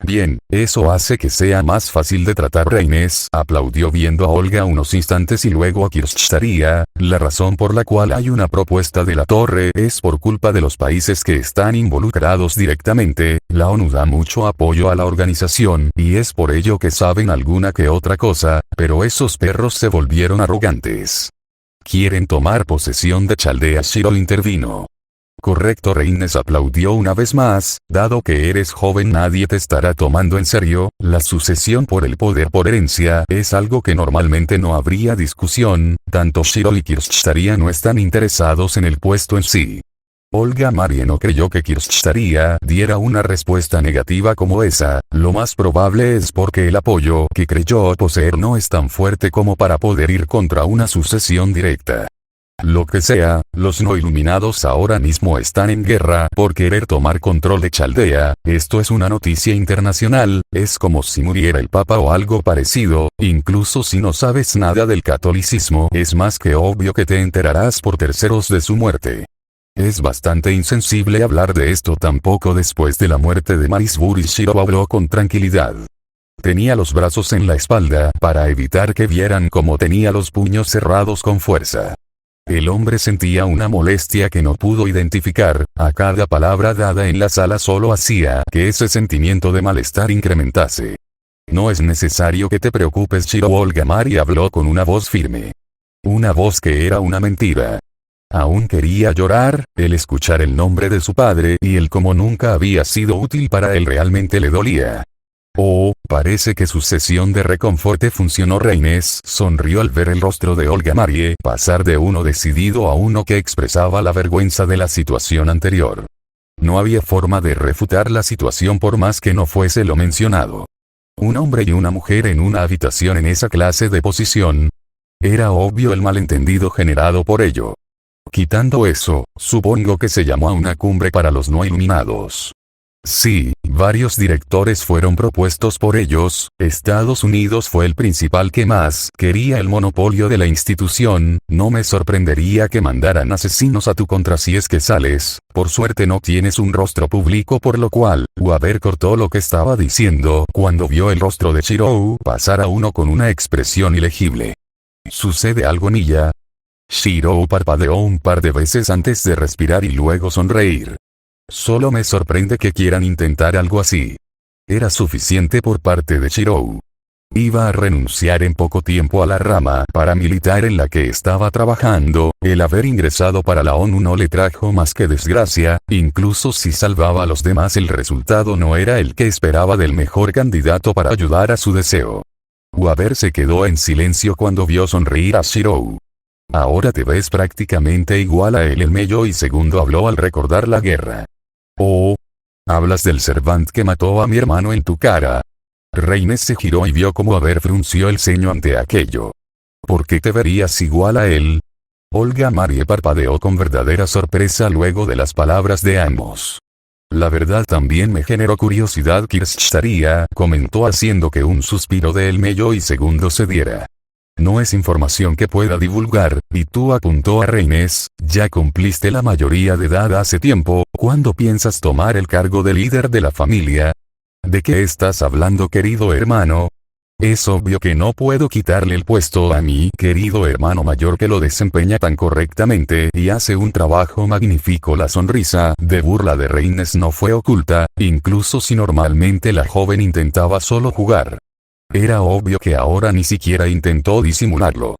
Bien, eso hace que sea más fácil de tratar. Reines aplaudió viendo a Olga unos instantes y luego a Kirschtaria. La razón por la cual hay una propuesta de la torre es por culpa de los países que están involucrados directamente. La ONU da mucho apoyo a la organización y es por ello que saben alguna que otra cosa, pero esos perros se volvieron arrogantes. Quieren tomar posesión de Chaldea. Shiro intervino. Correcto. Reines aplaudió una vez más, dado que eres joven nadie te estará tomando en serio, la sucesión por el poder por herencia es algo que normalmente no habría discusión, tanto Shiro y Kirschtaria no están interesados en el puesto en sí. Olga Marie no creyó que Kirschtaria diera una respuesta negativa como esa, lo más probable es porque el apoyo que creyó poseer no es tan fuerte como para poder ir contra una sucesión directa. Lo que sea, los no iluminados ahora mismo están en guerra por querer tomar control de Chaldea. Esto es una noticia internacional, es como si muriera el Papa o algo parecido, incluso si no sabes nada del catolicismo es más que obvio que te enterarás por terceros de su muerte. Es bastante insensible hablar de esto tampoco después de la muerte de Marisburg. Shiro habló con tranquilidad. Tenía los brazos en la espalda para evitar que vieran cómo tenía los puños cerrados con fuerza. El hombre sentía una molestia que no pudo identificar, a cada palabra dada en la sala solo hacía que ese sentimiento de malestar incrementase. No es necesario que te preocupes. Shiro. Olga Marie habló con una voz firme. Una voz que era una mentira. Aún quería llorar, el escuchar el nombre de su padre y el cómo nunca había sido útil para él realmente le dolía. Oh, parece que su sesión de reconforte funcionó. Reines sonrió al ver el rostro de Olga Marie pasar de uno decidido a uno que expresaba la vergüenza de la situación anterior. No había forma de refutar la situación por más que no fuese lo mencionado. Un hombre y una mujer en una habitación en esa clase de posición. Era obvio el malentendido generado por ello. Quitando eso, supongo que se llamó a una cumbre para los no iluminados. Sí, varios directores fueron propuestos por ellos. Estados Unidos fue el principal que más quería el monopolio de la institución. No me sorprendería que mandaran asesinos a tu contra si es que sales. Por suerte no tienes un rostro público, por lo cual, Weaver cortó lo que estaba diciendo cuando vio el rostro de Shiro pasar a uno con una expresión ilegible. ¿Sucede algo en ella? Shiro parpadeó un par de veces antes de respirar y luego sonreír. Solo me sorprende que quieran intentar algo así. Era suficiente por parte de Shiro. Iba a renunciar en poco tiempo a la rama paramilitar en la que estaba trabajando. El haber ingresado para la ONU no le trajo más que desgracia. Incluso si salvaba a los demás el resultado no era el que esperaba del mejor candidato para ayudar a su deseo. Weaver se quedó en silencio cuando vio sonreír a Shiro. Ahora te ves prácticamente igual a él. El mello y segundo habló al recordar la guerra. Oh. ¿Hablas del Servant que mató a mi hermano en tu cara? Reines se giró y vio cómo Weaver frunció el ceño ante aquello. ¿Por qué te verías igual a él? Olga Marie parpadeó con verdadera sorpresa luego de las palabras de ambos. La verdad también me generó curiosidad. Kirschtaria comentó haciendo que un suspiro de el mello y segundo se diera. No es información que pueda divulgar, y tú, apuntó a Reines, ya cumpliste la mayoría de edad hace tiempo. ¿Cuándo piensas tomar el cargo de líder de la familia? ¿De qué estás hablando, querido hermano? Es obvio que no puedo quitarle el puesto a mi querido hermano mayor que lo desempeña tan correctamente y hace un trabajo magnífico. La sonrisa de burla de Reines no fue oculta, incluso si normalmente la joven intentaba solo jugar. Era obvio que ahora ni siquiera intentó disimularlo.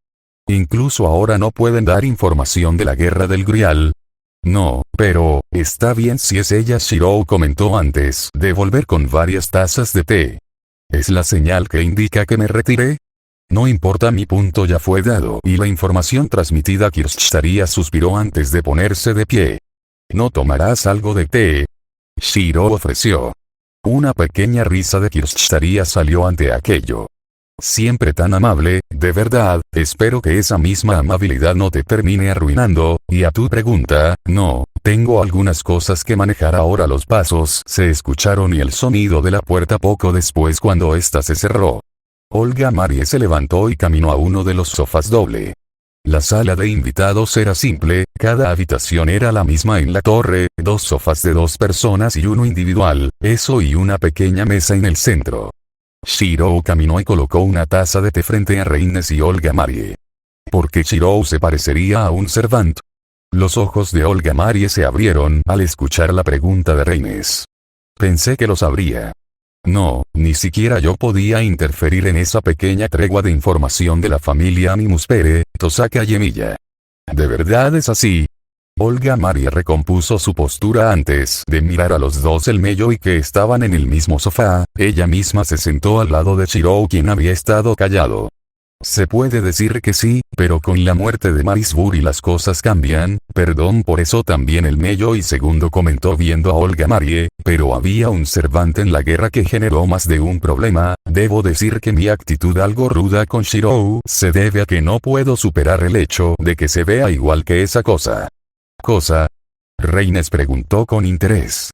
Incluso ahora no pueden dar información de la guerra del Grial. No, pero, está bien si es ella. Shiro comentó antes de volver con varias tazas de té. ¿Es la señal que indica que me retiré? No importa, mi punto ya fue dado y la información transmitida. Kirschtaria suspiró antes de ponerse de pie. ¿No tomarás algo de té? Shiro ofreció. Una pequeña risa de Kirschtaria salió ante aquello. Siempre tan amable, de verdad. Espero que esa misma amabilidad no te termine arruinando. Y a tu pregunta, no, tengo algunas cosas que manejar ahora. Los pasos se escucharon y el sonido de la puerta poco después cuando ésta se cerró. Olga Marie se levantó y caminó a uno de los sofás doble. La sala de invitados era simple, cada habitación era la misma en la torre, 2 sofás de 2 personas y uno individual, eso y una pequeña mesa en el centro. Shirou caminó y colocó una taza de té frente a Reines y Olga Marie. ¿Por qué Shirou se parecería a un Servant? Los ojos de Olga Marie se abrieron al escuchar la pregunta de Reines. Pensé que lo sabría. No, ni siquiera yo podía interferir en esa pequeña tregua de información de la familia Animuspere, Tosaka y Emilia. ¿De verdad es así? Olga Marie recompuso su postura antes de mirar a los dos el mello y que estaban en el mismo sofá, ella misma se sentó al lado de Shirou quien había estado callado. Se puede decir que sí, pero con la muerte de Marisbury las cosas cambian, perdón por eso también el mello y segundo comentó viendo a Olga Marie, pero había un Servante en la guerra que generó más de un problema, debo decir que mi actitud algo ruda con Shirou se debe a que no puedo superar el hecho de que se vea igual que esa cosa. ¿Cosa? Reines preguntó con interés.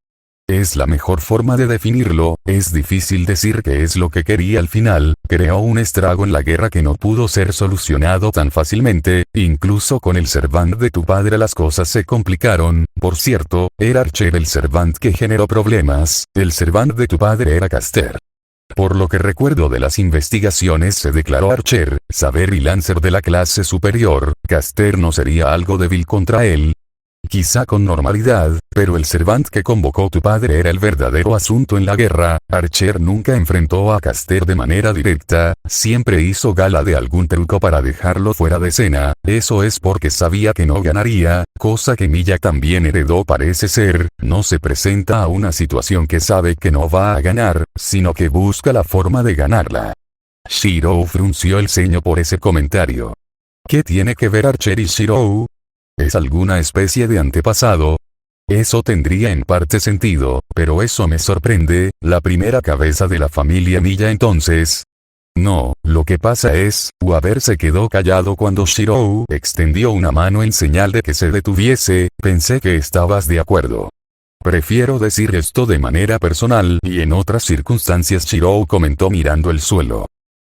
Es la mejor forma de definirlo, es difícil decir qué es lo que quería al final, creó un estrago en la guerra que no pudo ser solucionado tan fácilmente, incluso con el Servant de tu padre las cosas se complicaron, por cierto, era Archer el Servant que generó problemas, el Servant de tu padre era Caster. Por lo que recuerdo de las investigaciones se declaró Archer, Saber y Lancer de la clase superior, Caster no sería algo débil contra él. Quizá con normalidad, pero el Servant que convocó tu padre era el verdadero asunto en la guerra. Archer nunca enfrentó a Caster de manera directa, siempre hizo gala de algún truco para dejarlo fuera de escena, eso es porque sabía que no ganaría, cosa que Milla también heredó parece ser, no se presenta a una situación que sabe que no va a ganar, sino que busca la forma de ganarla. Shirou frunció el ceño por ese comentario. ¿Qué tiene que ver Archer y Shirou? ¿Es alguna especie de antepasado? Eso tendría en parte sentido, pero eso me sorprende, la primera cabeza de la familia Milla entonces. No, lo que pasa es, Waber se quedó callado cuando Shirou extendió una mano en señal de que se detuviese, pensé que estabas de acuerdo. Prefiero decir esto de manera personal y en otras circunstancias Shirou comentó mirando el suelo.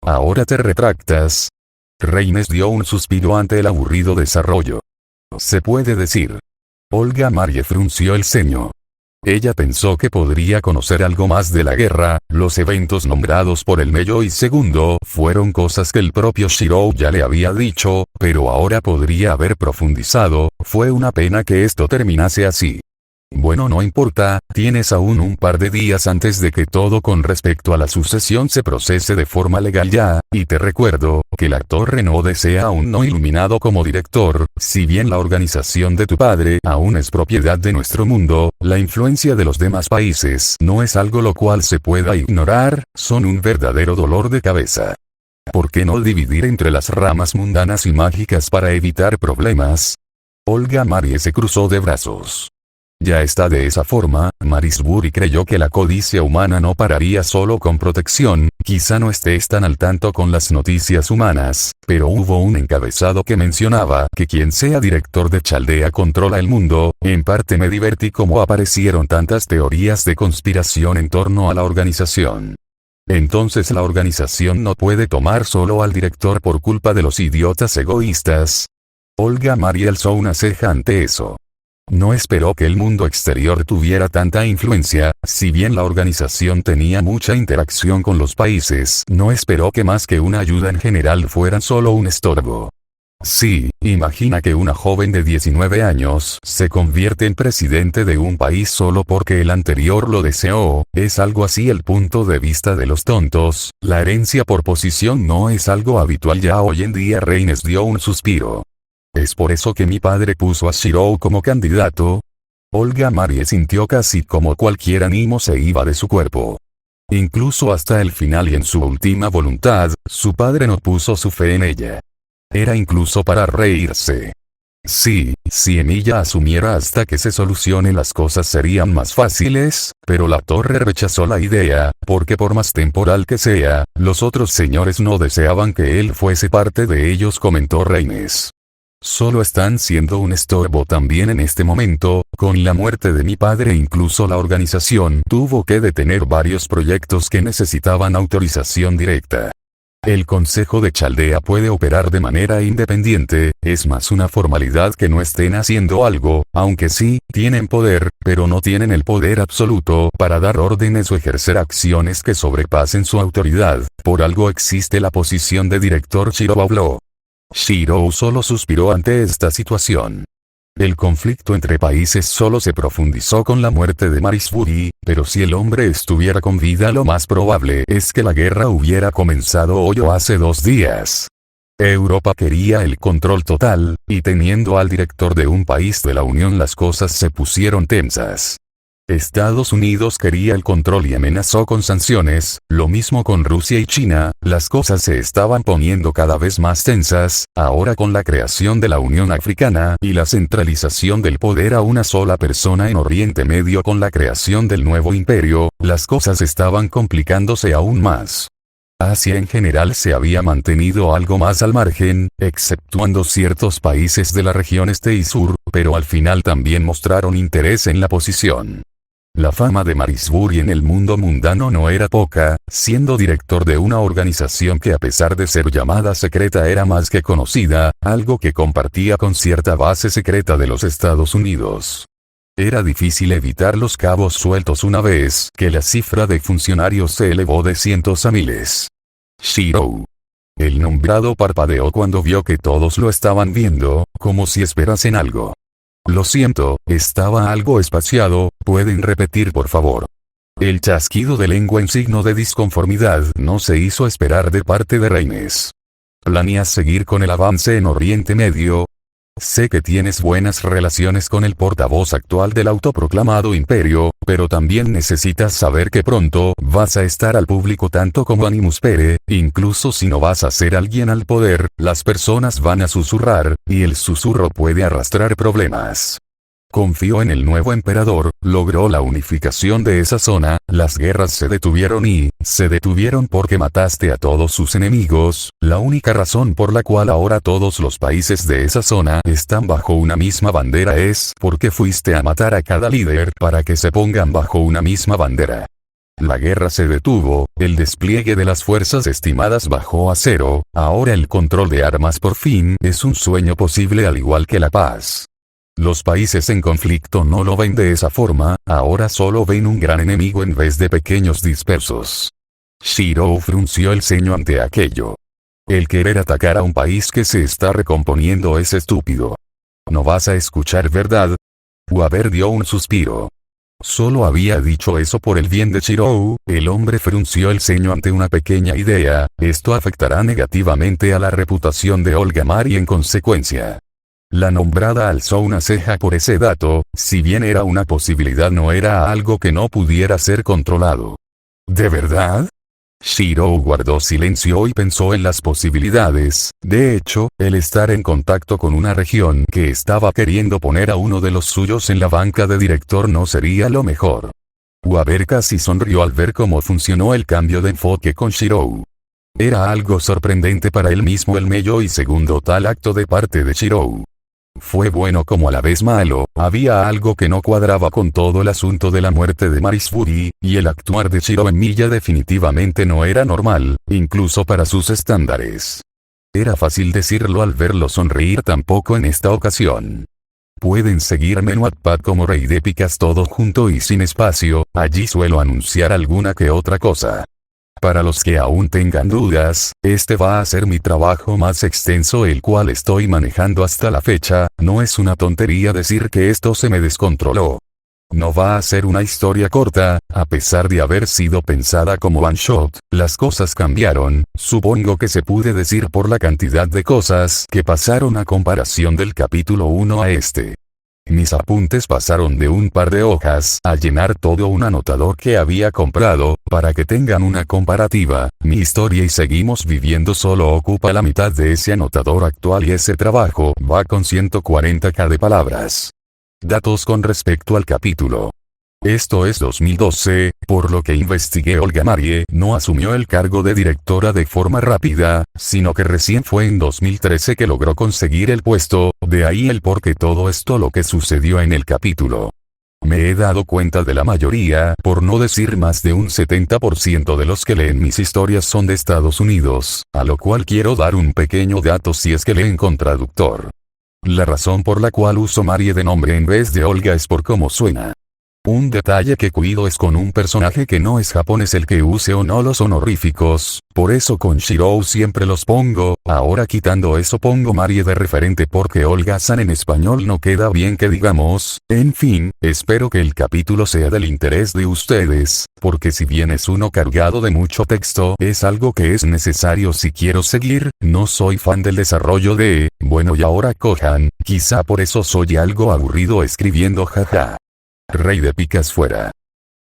¿Ahora te retractas? Reines dio un suspiro ante el aburrido desarrollo. Se puede decir. Olga Marie frunció el ceño. Ella pensó que podría conocer algo más de la guerra, los eventos nombrados por el mello y segundo fueron cosas que el propio Shirou ya le había dicho, pero ahora podría haber profundizado, fue una pena que esto terminase así. Bueno, no importa, tienes aún un par de días antes de que todo con respecto a la sucesión se procese de forma legal ya, y te recuerdo, que el actor Renaud desea aún no iluminado como director, si bien la organización de tu padre aún es propiedad de nuestro mundo, la influencia de los demás países no es algo lo cual se pueda ignorar, son un verdadero dolor de cabeza. ¿Por qué no dividir entre las ramas mundanas y mágicas para evitar problemas? Olga Marie se cruzó de brazos. Ya está de esa forma, Marisbury creyó que la codicia humana no pararía solo con protección, quizá no estés tan al tanto con las noticias humanas, pero hubo un encabezado que mencionaba que quien sea director de Chaldea controla el mundo, en parte me divertí como aparecieron tantas teorías de conspiración en torno a la organización. Entonces la organización no puede tomar solo al director por culpa de los idiotas egoístas. Olga Marie alzó una ceja ante eso. No esperó que el mundo exterior tuviera tanta influencia, si bien la organización tenía mucha interacción con los países, no esperó que más que una ayuda en general fueran solo un estorbo. Sí, imagina que una joven de 19 años se convierte en presidente de un país solo porque el anterior lo deseó, es algo así el punto de vista de los tontos, la herencia por posición no es algo habitual ya hoy en día. Reines dio un suspiro. ¿Es por eso que mi padre puso a Shirou como candidato? Olga Marie sintió casi como cualquier ánimo se iba de su cuerpo. Incluso hasta el final y en su última voluntad, su padre no puso su fe en ella. Era incluso para reírse. Sí, si Emilia asumiera hasta que se solucionen las cosas serían más fáciles, pero la torre rechazó la idea, porque por más temporal que sea, los otros señores no deseaban que él fuese parte de ellos, comentó Reines. Solo están siendo un estorbo también en este momento, con la muerte de mi padre incluso la organización tuvo que detener varios proyectos que necesitaban autorización directa. El Consejo de Chaldea puede operar de manera independiente, es más una formalidad que no estén haciendo algo, aunque sí, tienen poder, pero no tienen el poder absoluto para dar órdenes o ejercer acciones que sobrepasen su autoridad. Por algo existe la posición de director. Shirou habló. Shirou solo suspiró ante esta situación. El conflicto entre países solo se profundizó con la muerte de Marisbury, pero si el hombre estuviera con vida lo más probable es que la guerra hubiera comenzado hoy o hace 2 días. Europa quería el control total, y teniendo al director de un país de la Unión las cosas se pusieron tensas. Estados Unidos quería el control y amenazó con sanciones, lo mismo con Rusia y China. Las cosas se estaban poniendo cada vez más tensas, ahora con la creación de la Unión Africana y la centralización del poder a una sola persona en Oriente Medio con la creación del nuevo imperio, las cosas estaban complicándose aún más. Asia en general se había mantenido algo más al margen, exceptuando ciertos países de la región este y sur, pero al final también mostraron interés en la posición. La fama de Marisbury en el mundo mundano no era poca, siendo director de una organización que a pesar de ser llamada secreta era más que conocida, algo que compartía con cierta base secreta de los Estados Unidos. Era difícil evitar los cabos sueltos una vez que la cifra de funcionarios se elevó de cientos a miles. Shirou. El nombrado parpadeó cuando vio que todos lo estaban viendo, como si esperasen algo. Lo siento, estaba algo espaciado, ¿pueden repetir por favor? El chasquido de lengua en signo de disconformidad no se hizo esperar de parte de Reines. ¿Planeas seguir con el avance en Oriente Medio? Sé que tienes buenas relaciones con el portavoz actual del autoproclamado imperio, pero también necesitas saber que pronto vas a estar al público tanto como Animus Pere, incluso si no vas a ser alguien al poder, las personas van a susurrar, y el susurro puede arrastrar problemas. Confió en el nuevo emperador, logró la unificación de esa zona, las guerras se detuvieron porque mataste a todos sus enemigos, la única razón por la cual ahora todos los países de esa zona están bajo una misma bandera es porque fuiste a matar a cada líder para que se pongan bajo una misma bandera. La guerra se detuvo, el despliegue de las fuerzas estimadas bajó a 0, ahora el control de armas por fin es un sueño posible al igual que la paz. Los países en conflicto no lo ven de esa forma, ahora solo ven un gran enemigo en vez de pequeños dispersos. Shirou frunció el ceño ante aquello. El querer atacar a un país que se está recomponiendo es estúpido. ¿No vas a escuchar verdad? Waber dio un suspiro. Solo había dicho eso por el bien de Shirou, el hombre frunció el ceño ante una pequeña idea, esto afectará negativamente a la reputación de Olga Mari en consecuencia. La nombrada alzó una ceja por ese dato, si bien era una posibilidad no era algo que no pudiera ser controlado. ¿De verdad? Shirou guardó silencio y pensó en las posibilidades. De hecho, el estar en contacto con una región que estaba queriendo poner a uno de los suyos en la banca de director no sería lo mejor. Waber casi sonrió al ver cómo funcionó el cambio de enfoque con Shirou. Era algo sorprendente para él mismo el medio y segundo tal acto de parte de Shirou. Fue bueno como a la vez malo, había algo que no cuadraba con todo el asunto de la muerte de Marisbury, y el actuar de Shirou en Milla definitivamente no era normal, incluso para sus estándares. Era fácil decirlo al verlo sonreír tampoco en esta ocasión. Pueden seguirme en Wattpad como Rey de Picas todo junto y sin espacio, allí suelo anunciar alguna que otra cosa. Para los que aún tengan dudas, este va a ser mi trabajo más extenso el cual estoy manejando hasta la fecha, no es una tontería decir que esto se me descontroló. No va a ser una historia corta, a pesar de haber sido pensada como one shot, las cosas cambiaron, supongo que se puede decir por la cantidad de cosas que pasaron a comparación del capítulo 1 a este. Mis apuntes pasaron de un par de hojas a llenar todo un anotador que había comprado, para que tengan una comparativa, mi historia y seguimos viviendo solo ocupa la mitad de ese anotador actual y ese trabajo va con 140k de palabras. Datos con respecto al capítulo. Esto es 2012, por lo que investigué Olga Mari no asumió el cargo de directora de forma rápida, sino que recién fue en 2013 que logró conseguir el puesto, de ahí el por qué todo esto lo que sucedió en el capítulo. Me he dado cuenta de la mayoría, por no decir más de un 70% de los que leen mis historias son de Estados Unidos, a lo cual quiero dar un pequeño dato si es que leen con traductor. La razón por la cual uso Marie de nombre en vez de Olga es por cómo suena. Un detalle que cuido es con un personaje que no es japonés el que use o no los honoríficos, por eso con Shirou siempre los pongo, ahora quitando eso pongo Marie de referente porque Olga-san en español no queda bien que digamos, en fin, espero que el capítulo sea del interés de ustedes, porque si bien es uno cargado de mucho texto es algo que es necesario si quiero seguir, no soy fan del desarrollo de, bueno y ahora cojan, quizá por eso soy algo aburrido escribiendo jaja. Rey de picas fuera.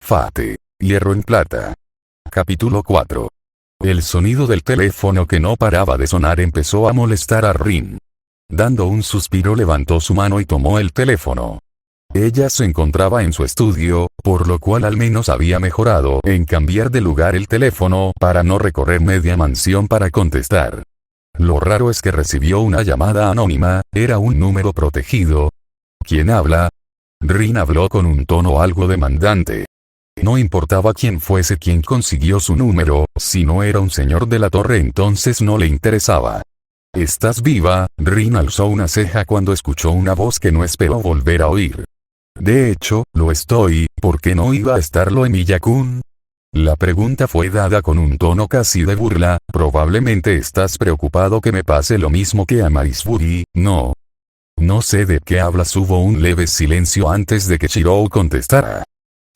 Fate. Hierro en plata. Capítulo 4. El sonido del teléfono que no paraba de sonar empezó a molestar a Rin. Dando un suspiro levantó su mano y tomó el teléfono. Ella se encontraba en su estudio, por lo cual al menos había mejorado en cambiar de lugar el teléfono para no recorrer media mansión para contestar. Lo raro es que recibió una llamada anónima, era un número protegido. ¿Quién habla? Rin habló con un tono algo demandante. No importaba quién fuese quien consiguió su número, si no era un señor de la torre entonces no le interesaba. ¿Estás viva? Rin alzó una ceja cuando escuchó una voz que no esperó volver a oír. De hecho, lo estoy, ¿por qué no iba a estarlo Emilia-kun? La pregunta fue dada con un tono casi de burla, probablemente estás preocupado que me pase lo mismo que a Marisburi, ¿no? No sé de qué hablas. Hubo un leve silencio antes de que Shirou contestara.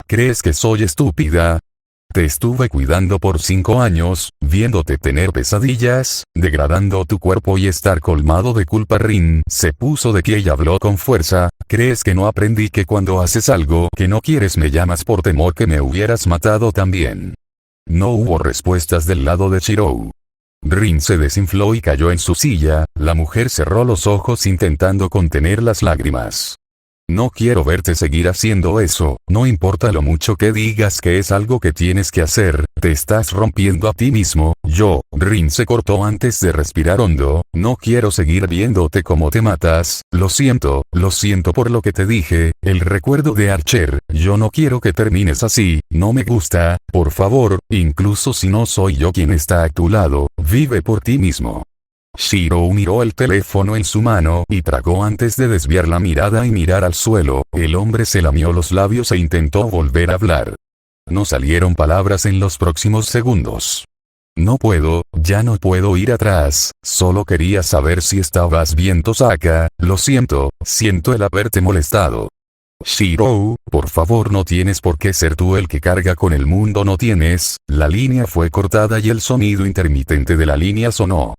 ¿Crees que soy estúpida? Te estuve cuidando por 5 años, viéndote tener pesadillas, degradando tu cuerpo y estar colmado de culpa. Rin se puso de pie y habló con fuerza. ¿Crees que no aprendí que cuando haces algo que no quieres me llamas por temor que me hubieras matado también? No hubo respuestas del lado de Shirou. Rin se desinfló y cayó en su silla, la mujer cerró los ojos intentando contener las lágrimas. No quiero verte seguir haciendo eso, no importa lo mucho que digas que es algo que tienes que hacer, te estás rompiendo a ti mismo. Rin se cortó antes de respirar hondo, no quiero seguir viéndote como te matas, lo siento por lo que te dije, el recuerdo de Archer, yo no quiero que termines así, no me gusta, por favor, incluso si no soy yo quien está a tu lado, vive por ti mismo. Shirou miró el teléfono en su mano y tragó antes de desviar la mirada y mirar al suelo. El hombre se lamió los labios e intentó volver a hablar. No salieron palabras en los próximos segundos. No puedo, ya no puedo ir atrás, solo quería saber si estabas bien Tosaka, lo siento el haberte molestado. Shirou, por favor no tienes por qué ser tú el que carga con el mundo no tienes, la línea fue cortada y el sonido intermitente de la línea sonó.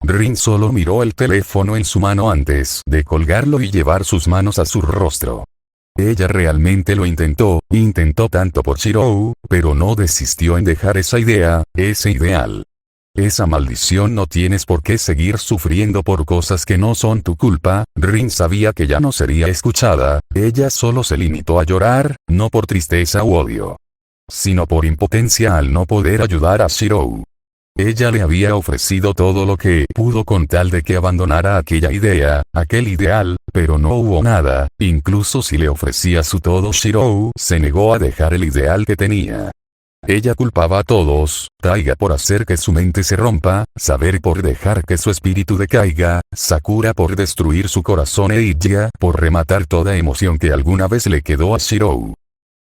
Rin solo miró el teléfono en su mano antes de colgarlo y llevar sus manos a su rostro. Ella realmente lo intentó tanto por Shirou, pero no desistió en dejar esa idea, ese ideal. Esa maldición no tienes por qué seguir sufriendo por cosas que no son tu culpa. Rin sabía que ya no sería escuchada, ella solo se limitó a llorar, no por tristeza u odio, sino por impotencia al no poder ayudar a Shirou. Ella le había ofrecido todo lo que pudo con tal de que abandonara aquella idea, aquel ideal, pero no hubo nada, incluso si le ofrecía su todo Shirou se negó a dejar el ideal que tenía. Ella culpaba a todos, Taiga por hacer que su mente se rompa, Saber por dejar que su espíritu decaiga, Sakura por destruir su corazón e Iya por rematar toda emoción que alguna vez le quedó a Shirou.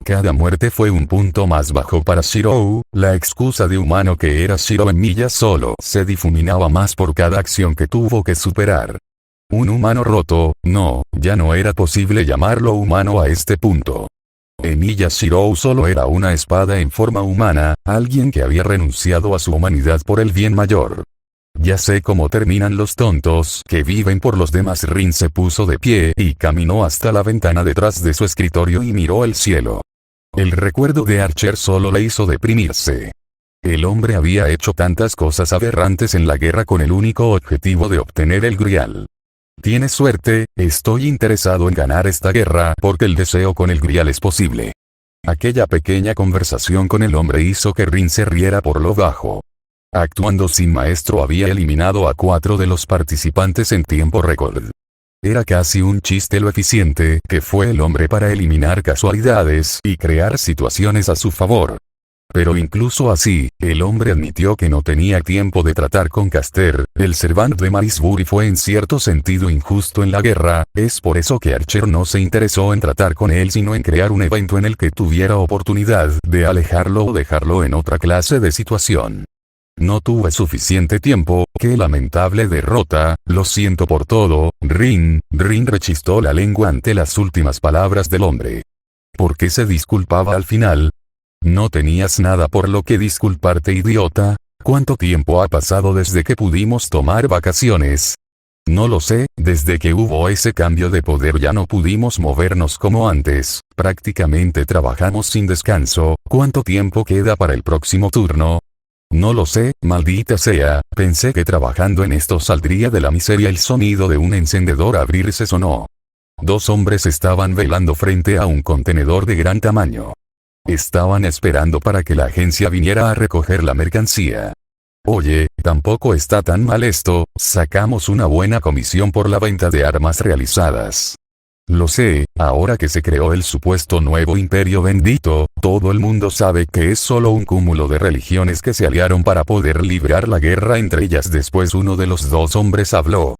Cada muerte fue un punto más bajo para Shirou, la excusa de humano que era Shirou en Milla solo se difuminaba más por cada acción que tuvo que superar. Un humano roto, no, ya no era posible llamarlo humano a este punto. Emilia Shirou solo era una espada en forma humana, alguien que había renunciado a su humanidad por el bien mayor. Ya sé cómo terminan los tontos que viven por los demás. Rin se puso de pie y caminó hasta la ventana detrás de su escritorio y miró el cielo. El recuerdo de Archer solo le hizo deprimirse. El hombre había hecho tantas cosas aberrantes en la guerra con el único objetivo de obtener el Grial. Tienes suerte, estoy interesado en ganar esta guerra porque el deseo con el Grial es posible. Aquella pequeña conversación con el hombre hizo que Rin se riera por lo bajo. Actuando sin maestro había eliminado a 4 de los participantes en tiempo récord. Era casi un chiste lo eficiente que fue el hombre para eliminar casualidades y crear situaciones a su favor. Pero incluso así, el hombre admitió que no tenía tiempo de tratar con Caster. El servant de Marisbury fue en cierto sentido injusto en la guerra, es por eso que Archer no se interesó en tratar con él sino en crear un evento en el que tuviera oportunidad de alejarlo o dejarlo en otra clase de situación. No tuve suficiente tiempo. Qué lamentable derrota, lo siento por todo, Rin rechistó la lengua ante las últimas palabras del hombre. ¿Por qué se disculpaba al final? ¿No tenías nada por lo que disculparte, idiota? ¿Cuánto tiempo ha pasado desde que pudimos tomar vacaciones? No lo sé, desde que hubo ese cambio de poder ya no pudimos movernos como antes, prácticamente trabajamos sin descanso. ¿Cuánto tiempo queda para el próximo turno? No lo sé, maldita sea, pensé que trabajando en esto saldría de la miseria. El sonido de un encendedor abrirse sonó. Dos hombres estaban velando frente a un contenedor de gran tamaño. Estaban esperando para que la agencia viniera a recoger la mercancía. Oye, tampoco está tan mal esto, sacamos una buena comisión por la venta de armas realizadas. Lo sé, ahora que se creó el supuesto nuevo imperio bendito, todo el mundo sabe que es solo un cúmulo de religiones que se aliaron para poder librar la guerra entre ellas. Después uno de los dos hombres habló.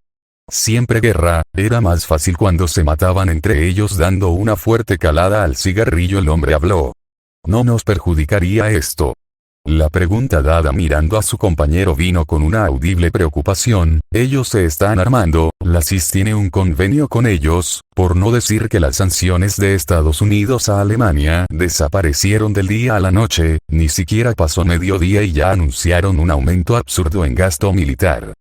Siempre guerra, era más fácil cuando se mataban entre ellos. Dando una fuerte calada al cigarrillo el hombre habló. ¿No nos perjudicaría esto? La pregunta dada mirando a su compañero vino con una audible preocupación. Ellos se están armando, la CIS tiene un convenio con ellos, por no decir que las sanciones de Estados Unidos a Alemania desaparecieron del día a la noche, ni siquiera pasó mediodía y ya anunciaron un aumento absurdo en gasto militar.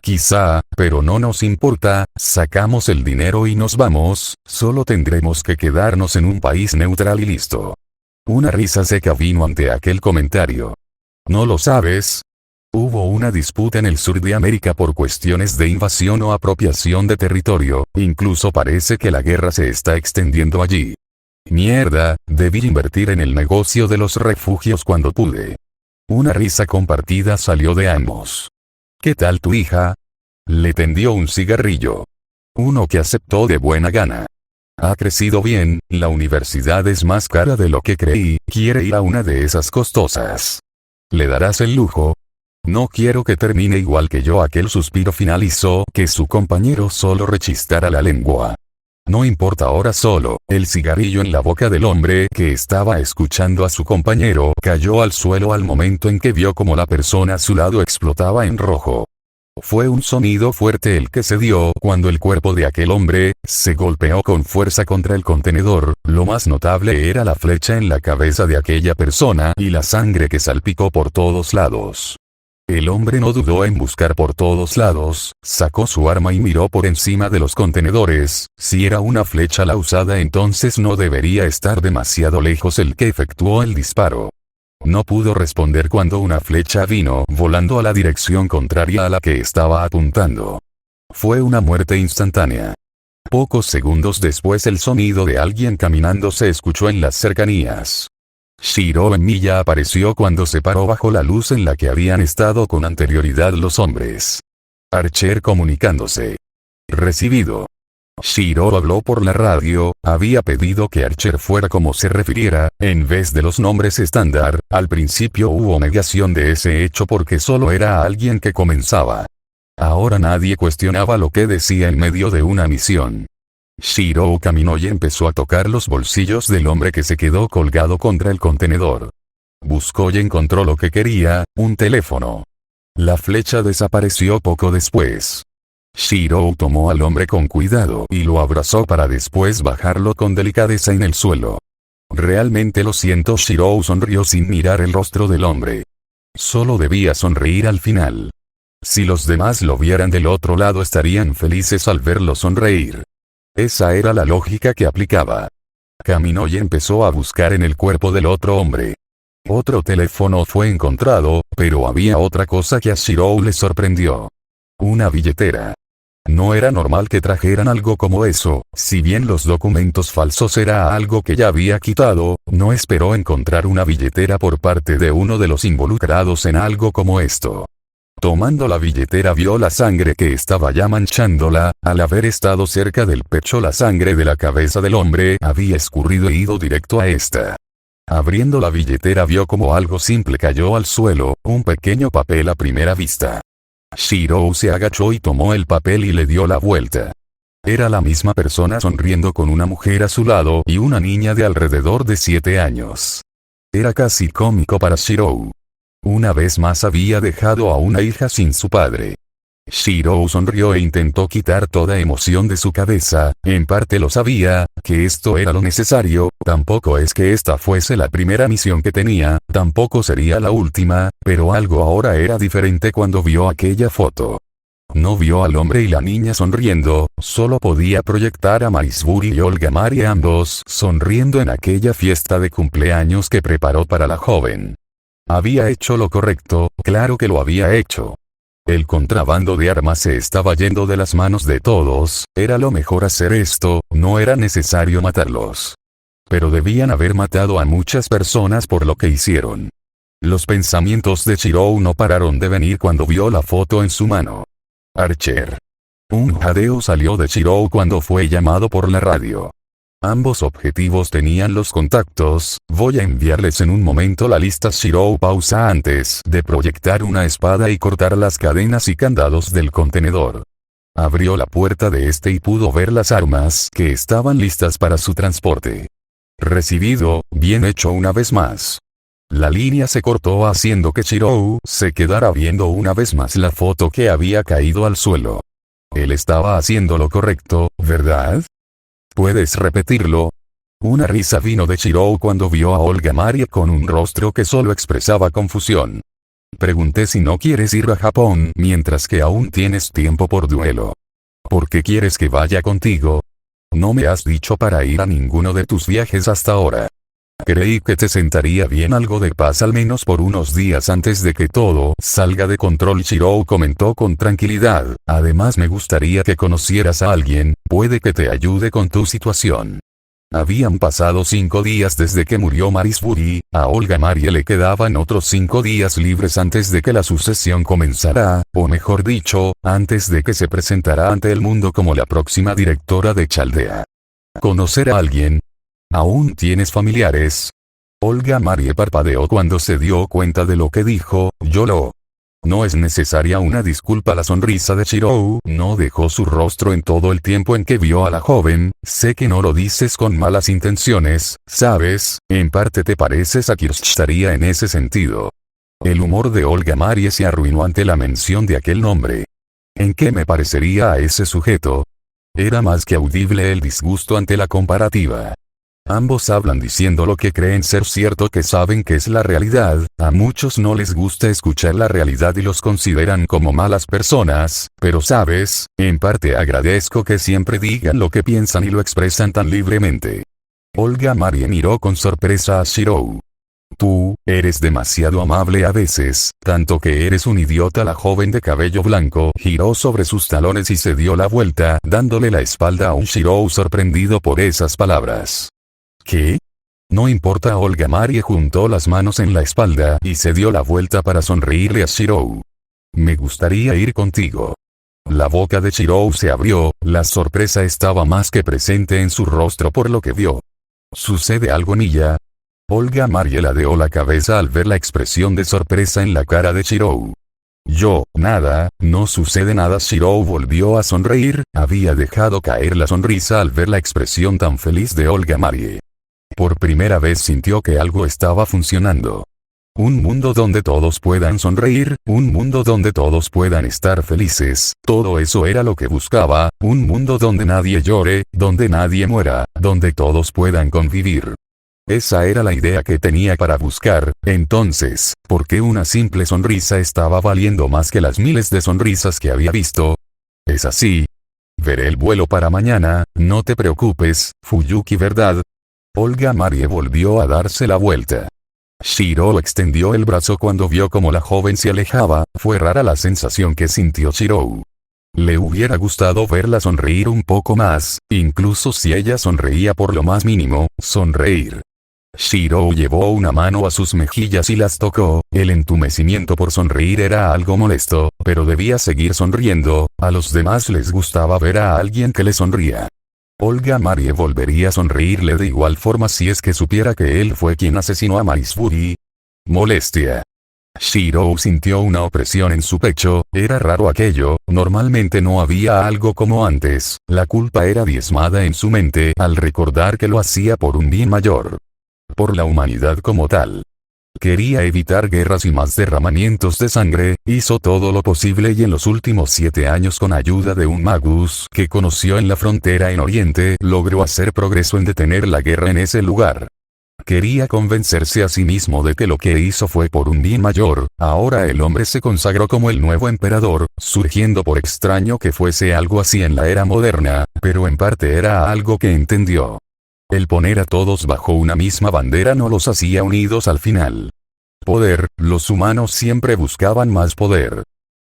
Quizá, pero no nos importa, sacamos el dinero y nos vamos, solo tendremos que quedarnos en un país neutral y listo. Una risa seca vino ante aquel comentario. ¿No lo sabes? Hubo una disputa en el sur de América por cuestiones de invasión o apropiación de territorio, incluso parece que la guerra se está extendiendo allí. Mierda, debí invertir en el negocio de los refugios cuando pude. Una risa compartida salió de ambos. ¿Qué tal tu hija? Le tendió un cigarrillo. Uno que aceptó de buena gana. Ha crecido bien, la universidad es más cara de lo que creí, quiere ir a una de esas costosas. ¿Le darás el lujo? No quiero que termine igual que yo. Aquel suspiro finalizó que su compañero solo rechistara la lengua. No importa ahora solo, el cigarrillo en la boca del hombre que estaba escuchando a su compañero cayó al suelo al momento en que vio como la persona a su lado explotaba en rojo. Fue un sonido fuerte el que se dio cuando el cuerpo de aquel hombre se golpeó con fuerza contra el contenedor. Lo más notable era la flecha en la cabeza de aquella persona y la sangre que salpicó por todos lados. El hombre no dudó en buscar por todos lados, sacó su arma y miró por encima de los contenedores. Si era una flecha la usada, entonces no debería estar demasiado lejos el que efectuó el disparo. No pudo responder cuando una flecha vino volando a la dirección contraria a la que estaba apuntando. Fue una muerte instantánea. Pocos segundos después el sonido de alguien caminando se escuchó en las cercanías. Shiro Emiya apareció cuando se paró bajo la luz en la que habían estado con anterioridad los hombres. Archer comunicándose. Recibido. Shiro habló por la radio, había pedido que Archer fuera como se refiriera, en vez de los nombres estándar. Al principio hubo negación de ese hecho porque solo era alguien que comenzaba. Ahora nadie cuestionaba lo que decía en medio de una misión. Shiro caminó y empezó a tocar los bolsillos del hombre que se quedó colgado contra el contenedor. Buscó y encontró lo que quería, un teléfono. La flecha desapareció poco después. Shiro tomó al hombre con cuidado y lo abrazó para después bajarlo con delicadeza en el suelo. Realmente lo siento. Shiro sonrió sin mirar el rostro del hombre. Solo debía sonreír al final. Si los demás lo vieran del otro lado estarían felices al verlo sonreír. Esa era la lógica que aplicaba. Caminó y empezó a buscar en el cuerpo del otro hombre. Otro teléfono fue encontrado, pero había otra cosa que a Shiro le sorprendió. Una billetera. No era normal que trajeran algo como eso. Si bien los documentos falsos era algo que ya había quitado, no esperó encontrar una billetera por parte de uno de los involucrados en algo como esto. Tomando la billetera vio la sangre que estaba ya manchándola. Al haber estado cerca del pecho, la sangre de la cabeza del hombre había escurrido e ido directo a esta. Abriendo la billetera vio como algo simple cayó al suelo, un pequeño papel a primera vista. Shirou se agachó y tomó el papel y le dio la vuelta. Era la misma persona sonriendo con una mujer a su lado y una niña de alrededor de 7 años. Era casi cómico para Shirou. Una vez más había dejado a una hija sin su padre. Shirou sonrió e intentó quitar toda emoción de su cabeza. En parte lo sabía, que esto era lo necesario. Tampoco es que esta fuese la primera misión que tenía, tampoco sería la última, pero algo ahora era diferente cuando vio aquella foto. No vio al hombre y la niña sonriendo, solo podía proyectar a Marisburi y Olga Marie ambos sonriendo en aquella fiesta de cumpleaños que preparó para la joven. Había hecho lo correcto, claro que lo había hecho. El contrabando de armas se estaba yendo de las manos de todos, era lo mejor hacer esto, no era necesario matarlos. Pero debían haber matado a muchas personas por lo que hicieron. Los pensamientos de Shirou no pararon de venir cuando vio la foto en su mano. Archer. Un jadeo salió de Shirou cuando fue llamado por la radio. Ambos objetivos tenían los contactos. Voy a enviarles en un momento la lista. Shirou pausa antes de proyectar una espada y cortar las cadenas y candados del contenedor. Abrió la puerta de este y pudo ver las armas que estaban listas para su transporte. Recibido, bien hecho una vez más. La línea se cortó haciendo que Shirou se quedara viendo una vez más la foto que había caído al suelo. Él estaba haciendo lo correcto, ¿verdad? ¿Puedes repetirlo? Una risa vino de Shirou cuando vio a Olga Marie con un rostro que solo expresaba confusión. Pregunté si no quieres ir a Japón mientras que aún tienes tiempo por duelo. ¿Por qué quieres que vaya contigo? No me has dicho para ir a ninguno de tus viajes hasta ahora. Creí que te sentaría bien algo de paz al menos por unos días antes de que todo salga de control. Shirou comentó con tranquilidad. Además me gustaría que conocieras a alguien, puede que te ayude con tu situación. Habían pasado 5 días desde que murió Marisburi, a Olga Marie le quedaban otros 5 días libres antes de que la sucesión comenzara, o mejor dicho, antes de que se presentara ante el mundo como la próxima directora de Chaldea. ¿Conocer a alguien? ¿Aún tienes familiares? Olga Marie parpadeó cuando se dio cuenta de lo que dijo. No es necesaria una disculpa. La sonrisa de Shirou no dejó su rostro en todo el tiempo en que vio a la joven. Sé que no lo dices con malas intenciones, ¿sabes? En parte te pareces a Kirshtaria en ese sentido. El humor de Olga Marie se arruinó ante la mención de aquel nombre. ¿En qué me parecería a ese sujeto? Era más que audible el disgusto ante la comparativa. Ambos hablan diciendo lo que creen ser cierto, que saben que es la realidad. A muchos no les gusta escuchar la realidad y los consideran como malas personas, pero sabes, en parte agradezco que siempre digan lo que piensan y lo expresan tan libremente. Olga Marie miró con sorpresa a Shirou. Tú, eres demasiado amable a veces, tanto que eres un idiota. La joven de cabello blanco giró sobre sus talones y se dio la vuelta, dándole la espalda a un Shirou sorprendido por esas palabras. ¿Qué? No importa. Olga Marie juntó las manos en la espalda y se dio la vuelta para sonreírle a Shirou. Me gustaría ir contigo. La boca de Shirou se abrió, la sorpresa estaba más que presente en su rostro por lo que vio. ¿Sucede algo en ella? Olga Marie ladeó la cabeza al ver la expresión de sorpresa en la cara de Shirou. Nada, no sucede nada. Shirou volvió a sonreír, había dejado caer la sonrisa al ver la expresión tan feliz de Olga Marie. Por primera vez sintió que algo estaba funcionando. Un mundo donde todos puedan sonreír, un mundo donde todos puedan estar felices, todo eso era lo que buscaba, un mundo donde nadie llore, donde nadie muera, donde todos puedan convivir. Esa era la idea que tenía para buscar. Entonces, ¿por qué una simple sonrisa estaba valiendo más que las miles de sonrisas que había visto? Es así. Veré el vuelo para mañana, no te preocupes, Fuyuki, ¿verdad? Olga Marie volvió a darse la vuelta. Shirou extendió el brazo cuando vio cómo la joven se alejaba. Fue rara la sensación que sintió Shirou. Le hubiera gustado verla sonreír un poco más, incluso si ella sonreía por lo más mínimo, sonreír. Shirou llevó una mano a sus mejillas y las tocó. El entumecimiento por sonreír era algo molesto, pero debía seguir sonriendo. A los demás les gustaba ver a alguien que le sonría. Olga Marie volvería a sonreírle de igual forma si es que supiera que él fue quien asesinó a Marisbury. Molestia. Shirou sintió una opresión en su pecho. Era raro aquello, normalmente no había algo como antes. La culpa era diezmada en su mente al recordar que lo hacía por un bien mayor. Por la humanidad como tal. Quería evitar guerras y más derramamientos de sangre, hizo todo lo posible y en los últimos 7 años con ayuda de un magus que conoció en la frontera en Oriente, logró hacer progreso en detener la guerra en ese lugar. Quería convencerse a sí mismo de que lo que hizo fue por un bien mayor. Ahora el hombre se consagró como el nuevo emperador, surgiendo por extraño que fuese algo así en la era moderna, pero en parte era algo que entendió. El poner a todos bajo una misma bandera no los hacía unidos al final. Poder, los humanos siempre buscaban más poder.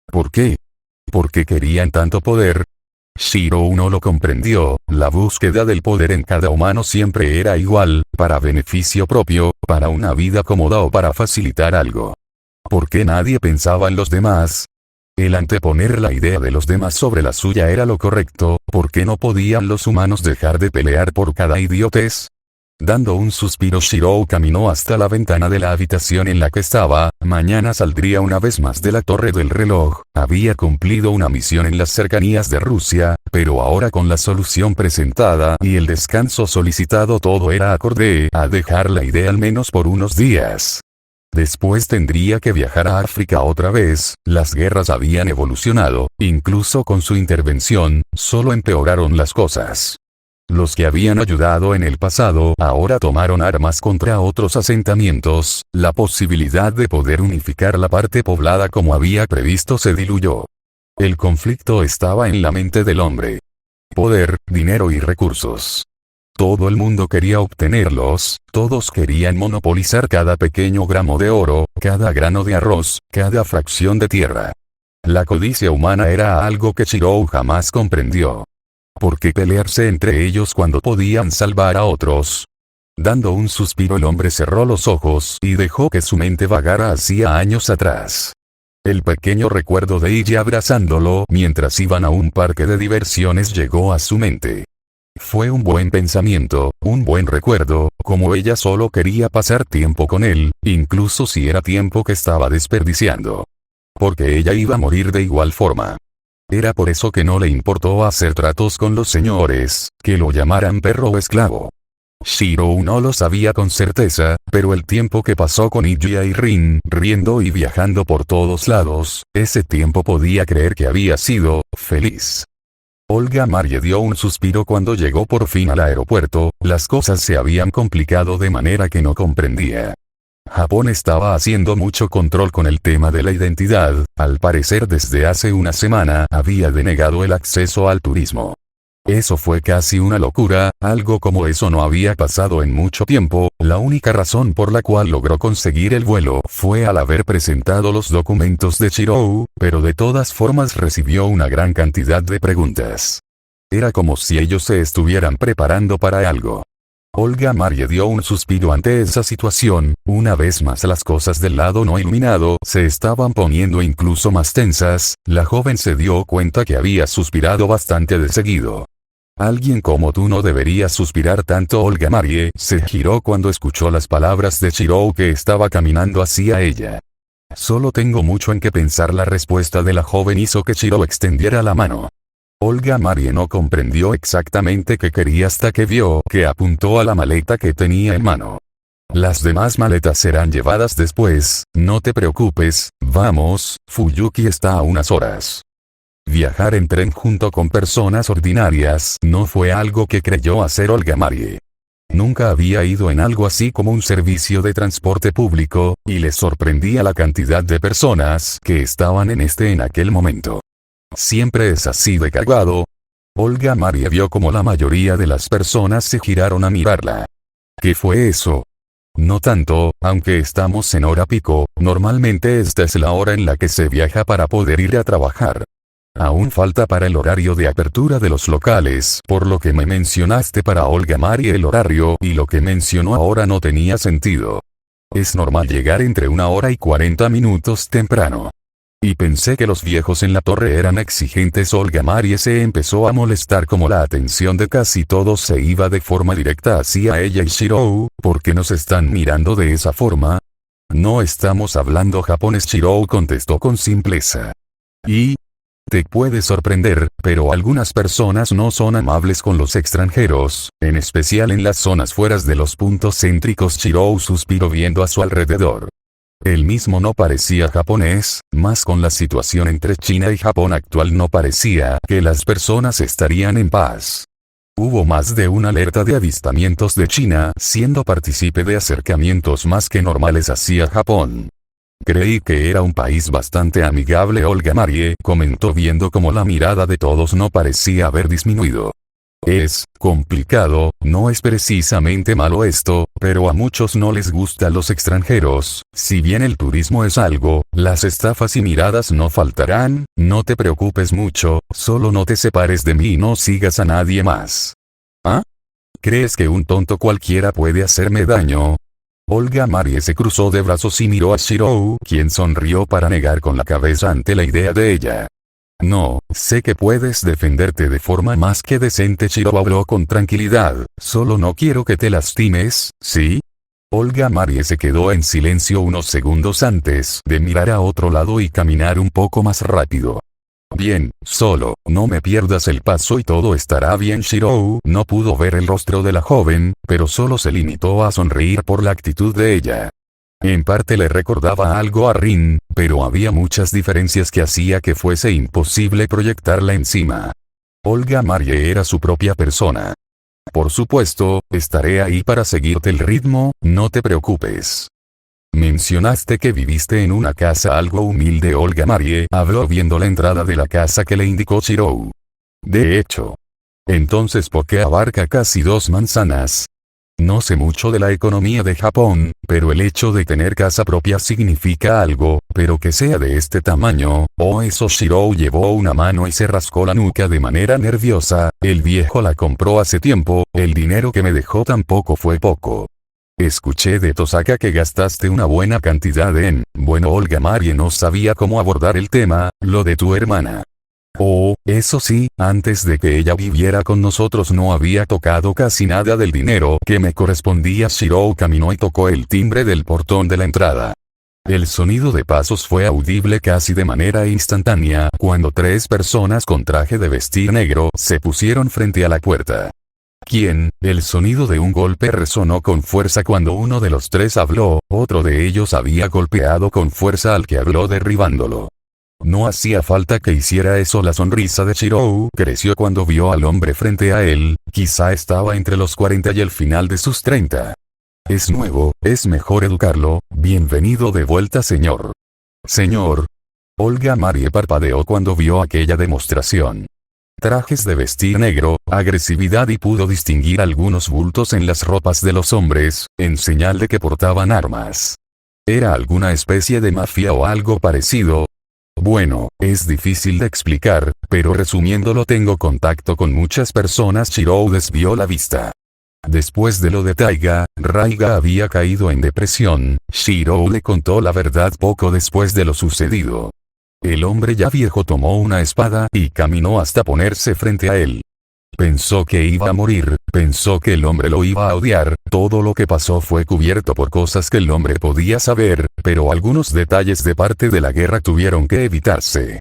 ¿Por qué? ¿Por qué querían tanto poder? Shirou no lo comprendió, la búsqueda del poder en cada humano siempre era igual, para beneficio propio, para una vida cómoda o para facilitar algo. ¿Por qué nadie pensaba en los demás? El anteponer la idea de los demás sobre la suya era lo correcto. ¿Por qué no podían los humanos dejar de pelear por cada idiotez? Dando un suspiro, Shirou caminó hasta la ventana de la habitación en la que estaba. Mañana saldría una vez más de la torre del reloj. Había cumplido una misión en las cercanías de Rusia, pero ahora con la solución presentada y el descanso solicitado todo era acorde a dejar la idea al menos por unos días. Después tendría que viajar a África otra vez. Las guerras habían evolucionado, incluso con su intervención, solo empeoraron las cosas. Los que habían ayudado en el pasado ahora tomaron armas contra otros asentamientos. La posibilidad de poder unificar la parte poblada como había previsto se diluyó. El conflicto estaba en la mente del hombre. Poder, dinero y recursos. Todo el mundo quería obtenerlos, todos querían monopolizar cada pequeño gramo de oro, cada grano de arroz, cada fracción de tierra. La codicia humana era algo que Shirou jamás comprendió. ¿Por qué pelearse entre ellos cuando podían salvar a otros? Dando un suspiro, el hombre cerró los ojos y dejó que su mente vagara hacía años atrás. El pequeño recuerdo de ella abrazándolo mientras iban a un parque de diversiones llegó a su mente. Fue un buen pensamiento, un buen recuerdo, como ella solo quería pasar tiempo con él, incluso si era tiempo que estaba desperdiciando. Porque ella iba a morir de igual forma. Era por eso que no le importó hacer tratos con los señores, que lo llamaran perro o esclavo. Shirou no lo sabía con certeza, pero el tiempo que pasó con Ijia y Rin, riendo y viajando por todos lados, ese tiempo podía creer que había sido feliz. Olga Marie dio un suspiro cuando llegó por fin al aeropuerto. Las cosas se habían complicado de manera que no comprendía. Japón estaba haciendo mucho control con el tema de la identidad. Al parecer desde hace una semana había denegado el acceso al turismo. Eso fue casi una locura, algo como eso no había pasado en mucho tiempo. La única razón por la cual logró conseguir el vuelo fue al haber presentado los documentos de Shirou, pero de todas formas recibió una gran cantidad de preguntas. Era como si ellos se estuvieran preparando para algo. Olga Marie dio un suspiro ante esa situación. Una vez más las cosas del lado no iluminado se estaban poniendo incluso más tensas. La joven se dio cuenta que había suspirado bastante de seguido. Alguien como tú no debería suspirar tanto. Olga Marie se giró cuando escuchó las palabras de Shirou que estaba caminando hacia ella. Solo tengo mucho en qué pensar. La respuesta de la joven hizo que Shirou extendiera la mano. Olga Marie no comprendió exactamente qué quería hasta que vio que apuntó a la maleta que tenía en mano. Las demás maletas serán llevadas después, no te preocupes, vamos, Fuyuki está a unas horas. Viajar en tren junto con personas ordinarias no fue algo que creyó hacer Olga Marie. Nunca había ido en algo así como un servicio de transporte público, y le sorprendía la cantidad de personas que estaban en aquel momento. Siempre es así de cargado. Olga Marie vio como la mayoría de las personas se giraron a mirarla. ¿Qué fue eso? No tanto, aunque estamos en hora pico, normalmente esta es la hora en la que se viaja para poder ir a trabajar. Aún falta para el horario de apertura de los locales, por lo que me mencionaste para Olga Marie el horario, y lo que mencionó ahora no tenía sentido. Es normal llegar entre 1 hora y 40 minutos temprano. Y pensé que los viejos en la torre eran exigentes. Olga Marie se empezó a molestar como la atención de casi todos se iba de forma directa hacia ella y Shirou. ¿Por qué nos están mirando de esa forma? No estamos hablando japonés, Shirou contestó con simpleza. Y te puede sorprender, pero algunas personas no son amables con los extranjeros, en especial en las zonas fuera de los puntos céntricos. Shirou suspiró viendo a su alrededor. Él mismo no parecía japonés, más con la situación entre China y Japón actual no parecía que las personas estarían en paz. Hubo más de una alerta de avistamientos de China, siendo partícipe de acercamientos más que normales hacia Japón. Creí que era un país bastante amigable. Olga Marie comentó viendo como la mirada de todos no parecía haber disminuido. Es complicado, no es precisamente malo esto, pero a muchos no les gustan los extranjeros. Si bien el turismo es algo, las estafas y miradas no faltarán. No te preocupes mucho, solo no te separes de mí y no sigas a nadie más. ¿Ah? ¿Crees que un tonto cualquiera puede hacerme daño? Olga Marie se cruzó de brazos y miró a Shirou, quien sonrió para negar con la cabeza ante la idea de ella. No, sé que puedes defenderte de forma más que decente. Shirou habló con tranquilidad, solo no quiero que te lastimes, ¿sí? Olga Marie se quedó en silencio unos segundos antes de mirar a otro lado y caminar un poco más rápido. Bien, solo, no me pierdas el paso y todo estará bien. Shirou no pudo ver el rostro de la joven, pero solo se limitó a sonreír por la actitud de ella. En parte le recordaba algo a Rin, pero había muchas diferencias que hacía que fuese imposible proyectarla encima. Olga Marie era su propia persona. Por supuesto, estaré ahí para seguirte el ritmo, no te preocupes. Mencionaste que viviste en una casa algo humilde. Olga Marie habló viendo la entrada de la casa que le indicó Shirou. De hecho. Entonces, ¿por qué abarca casi 2 manzanas? No sé mucho de la economía de Japón, pero el hecho de tener casa propia significa algo, pero que sea de este tamaño, eso. Shirou llevó una mano y se rascó la nuca de manera nerviosa. El viejo la compró hace tiempo, el dinero que me dejó tampoco fue poco. Escuché de Tosaka que gastaste una buena cantidad en, bueno. Olga Marie no sabía cómo abordar el tema, lo de tu hermana. Oh, eso sí, antes de que ella viviera con nosotros no había tocado casi nada del dinero que me correspondía. Shirou caminó y tocó el timbre del portón de la entrada. El sonido de pasos fue audible casi de manera instantánea cuando 3 personas con traje de vestir negro se pusieron frente a la puerta. ¿Quién? El sonido de un golpe resonó con fuerza cuando uno de los 3 habló, otro de ellos había golpeado con fuerza al que habló derribándolo. No hacía falta que hiciera eso. La sonrisa de Shirou creció cuando vio al hombre frente a él, quizá estaba entre los 40 y el final de sus 30. Es nuevo, es mejor educarlo. Bienvenido de vuelta, señor. Señor. Olga Marie parpadeó cuando vio aquella demostración. Trajes de vestir negro, agresividad y pudo distinguir algunos bultos en las ropas de los hombres, en señal de que portaban armas. ¿Era alguna especie de mafia o algo parecido? Bueno, es difícil de explicar, pero resumiéndolo, tengo contacto con muchas personas. Shirou desvió la vista. Después de lo de Taiga, Raiga había caído en depresión. Shirou le contó la verdad poco después de lo sucedido. El hombre ya viejo tomó una espada y caminó hasta ponerse frente a él. Pensó que iba a morir, pensó que el hombre lo iba a odiar. Todo lo que pasó fue cubierto por cosas que el hombre podía saber, pero algunos detalles de parte de la guerra tuvieron que evitarse.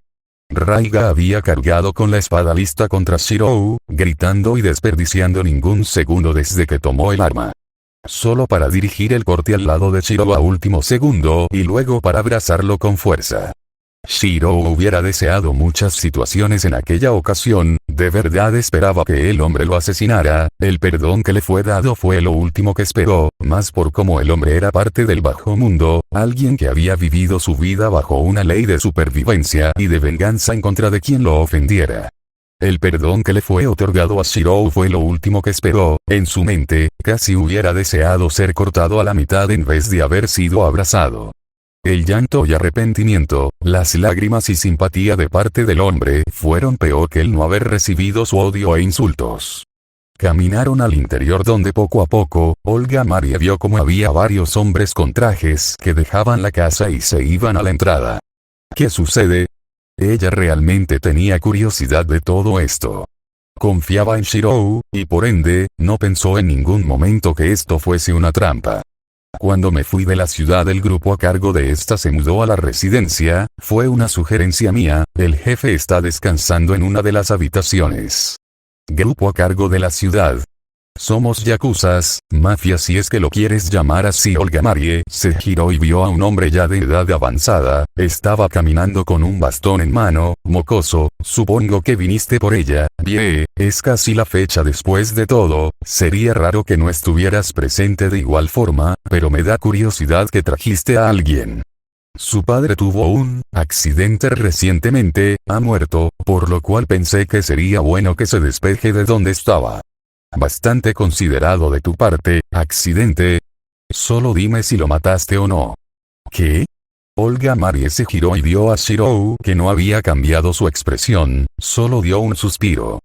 Raiga había cargado con la espada lista contra Shirou, gritando y desperdiciando ningún segundo desde que tomó el arma. Solo para dirigir el corte al lado de Shirou a último segundo y luego para abrazarlo con fuerza. Shirou hubiera deseado muchas situaciones en aquella ocasión, de verdad esperaba que el hombre lo asesinara. El perdón que le fue dado fue lo último que esperó, más por cómo el hombre era parte del bajo mundo, alguien que había vivido su vida bajo una ley de supervivencia y de venganza en contra de quien lo ofendiera. El perdón que le fue otorgado a Shirou fue lo último que esperó. En su mente, casi hubiera deseado ser cortado a la mitad en vez de haber sido abrazado. El llanto y arrepentimiento, las lágrimas y simpatía de parte del hombre fueron peor que el no haber recibido su odio e insultos. Caminaron al interior donde poco a poco, Olga Maria vio como había varios hombres con trajes que dejaban la casa y se iban a la entrada. ¿Qué sucede? Ella realmente tenía curiosidad de todo esto. Confiaba en Shirou, y por ende, no pensó en ningún momento que esto fuese una trampa. Cuando me fui de la ciudad el grupo a cargo de esta se mudó a la residencia, fue una sugerencia mía, el jefe está descansando en una de las habitaciones. Grupo a cargo de la ciudad. Somos yakuzas, mafia si es que lo quieres llamar así. Olga Marie se giró y vio a un hombre ya de edad avanzada, estaba caminando con un bastón en mano, mocoso, supongo que viniste por ella, bien, es casi la fecha después de todo, sería raro que no estuvieras presente de igual forma, pero me da curiosidad que trajiste a alguien. Su padre tuvo un accidente recientemente, ha muerto, por lo cual pensé que sería bueno que se despeje de donde estaba. Bastante considerado de tu parte, accidente. Solo dime si lo mataste o no. ¿Qué? Olga Marie se giró y vio a Shirou que no había cambiado su expresión, solo dio un suspiro.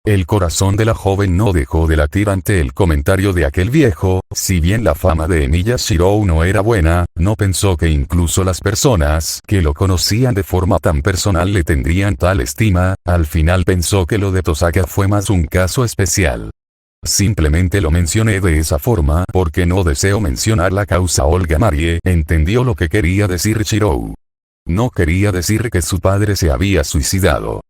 El corazón de la joven no dejó de latir ante el comentario de aquel viejo, si bien la fama de Emiya Shirou no era buena, no pensó que incluso las personas que lo conocían de forma tan personal le tendrían tal estima, al final pensó que lo de Tosaka fue más un caso especial. Simplemente lo mencioné de esa forma porque no deseo mencionar la causa. Olga Marie entendió lo que quería decir Shirou. No quería decir que su padre se había suicidado.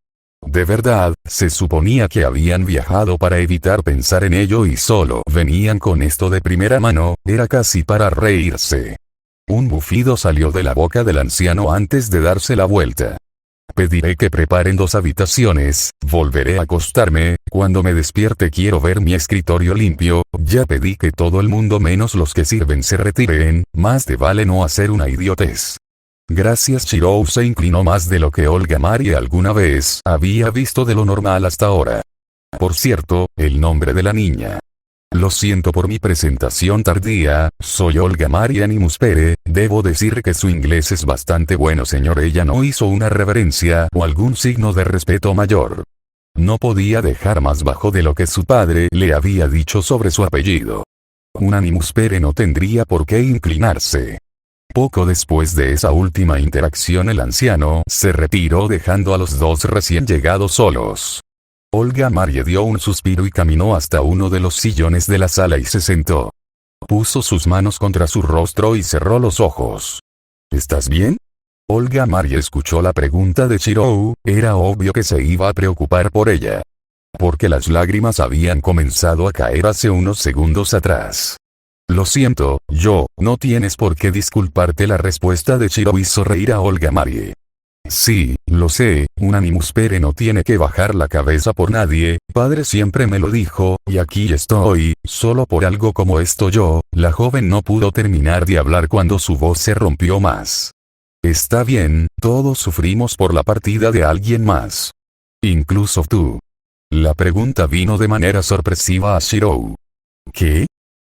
De verdad, se suponía que habían viajado para evitar pensar en ello y solo venían con esto de primera mano, era casi para reírse. Un bufido salió de la boca del anciano antes de darse la vuelta. Pediré que preparen 2 habitaciones, volveré a acostarme, cuando me despierte quiero ver mi escritorio limpio, ya pedí que todo el mundo menos los que sirven se retiren, más te vale no hacer una idiotez. Gracias. Shirou se inclinó más de lo que Olga Marie alguna vez había visto de lo normal hasta ahora. Por cierto, el nombre de la niña. Lo siento por mi presentación tardía, soy Olga Marie Animuspere, debo decir que su inglés es bastante bueno señor. Ella no hizo una reverencia o algún signo de respeto mayor. No podía dejar más bajo de lo que su padre le había dicho sobre su apellido. Un Animuspere no tendría por qué inclinarse. Poco después de esa última interacción el anciano se retiró dejando a los 2 recién llegados solos. Olga Marie dio un suspiro y caminó hasta uno de los sillones de la sala y se sentó. Puso sus manos contra su rostro y cerró los ojos. ¿Estás bien? Olga Marie escuchó la pregunta de Shirou, era obvio que se iba a preocupar por ella. Porque las lágrimas habían comenzado a caer hace unos segundos atrás. Lo siento, no tienes por qué disculparte. La respuesta de Shirou hizo reír a Olga Marie. Sí, lo sé, un Animuspere no tiene que bajar la cabeza por nadie, padre siempre me lo dijo, y aquí estoy, solo por algo como esto. La joven no pudo terminar de hablar cuando su voz se rompió más. Está bien, todos sufrimos por la partida de alguien más. Incluso tú. La pregunta vino de manera sorpresiva a Shirou. ¿Qué?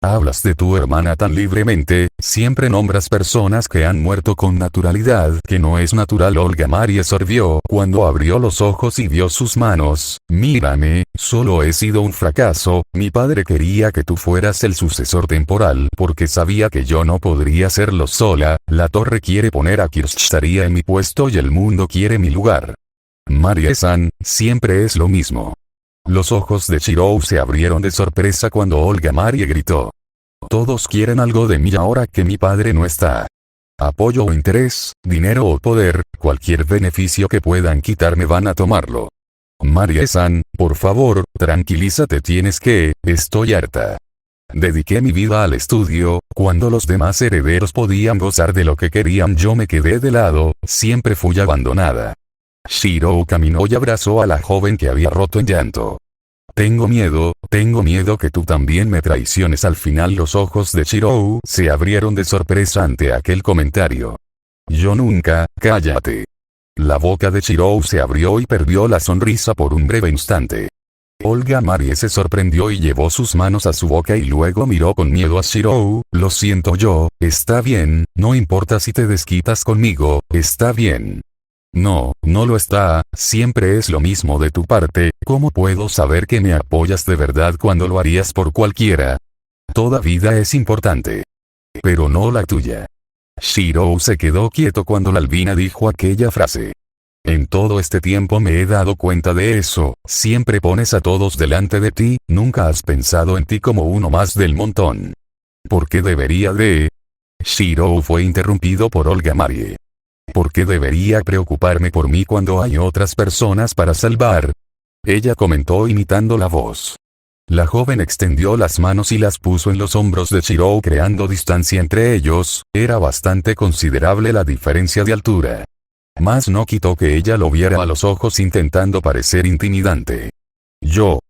Hablas de tu hermana tan libremente, siempre nombras personas que han muerto con naturalidad que no es natural. Olga Marie sorbió cuando abrió los ojos y vio sus manos. Mírame, solo he sido un fracaso, mi padre quería que tú fueras el sucesor temporal porque sabía que yo no podría hacerlo sola, la torre quiere poner a Kirshtaria en mi puesto y el mundo quiere mi lugar. Marie-san, siempre es lo mismo. Los ojos de Shirou se abrieron de sorpresa cuando Olga Marie gritó. Todos quieren algo de mí ahora que mi padre no está. Apoyo o interés, dinero o poder, cualquier beneficio que puedan quitarme van a tomarlo. Marie-san, por favor, tranquilízate, estoy harta. Dediqué mi vida al estudio, cuando los demás herederos podían gozar de lo que querían yo me quedé de lado, siempre fui abandonada. Shirou caminó y abrazó a la joven que había roto en llanto. Tengo miedo que tú también me traiciones. Al final los ojos de Shirou se abrieron de sorpresa ante aquel comentario. Yo nunca, cállate. La boca de Shirou se abrió y perdió la sonrisa por un breve instante. Olga Marie se sorprendió y llevó sus manos a su boca y luego miró con miedo a Shirou. Lo siento yo, está bien, no importa si te desquitas conmigo, está bien. No, no lo está, siempre es lo mismo de tu parte, ¿cómo puedo saber que me apoyas de verdad cuando lo harías por cualquiera? Toda vida es importante. Pero no la tuya. Shirou se quedó quieto cuando la albina dijo aquella frase. En todo este tiempo me he dado cuenta de eso, siempre pones a todos delante de ti, nunca has pensado en ti como uno más del montón. ¿Por qué debería de? Shirou fue interrumpido por Olga Marie. ¿Por qué debería preocuparme por mí cuando hay otras personas para salvar? Ella comentó imitando la voz. La joven extendió las manos y las puso en los hombros de Shirou creando distancia entre ellos, era bastante considerable la diferencia de altura. Mas no quitó que ella lo viera a los ojos intentando parecer intimidante.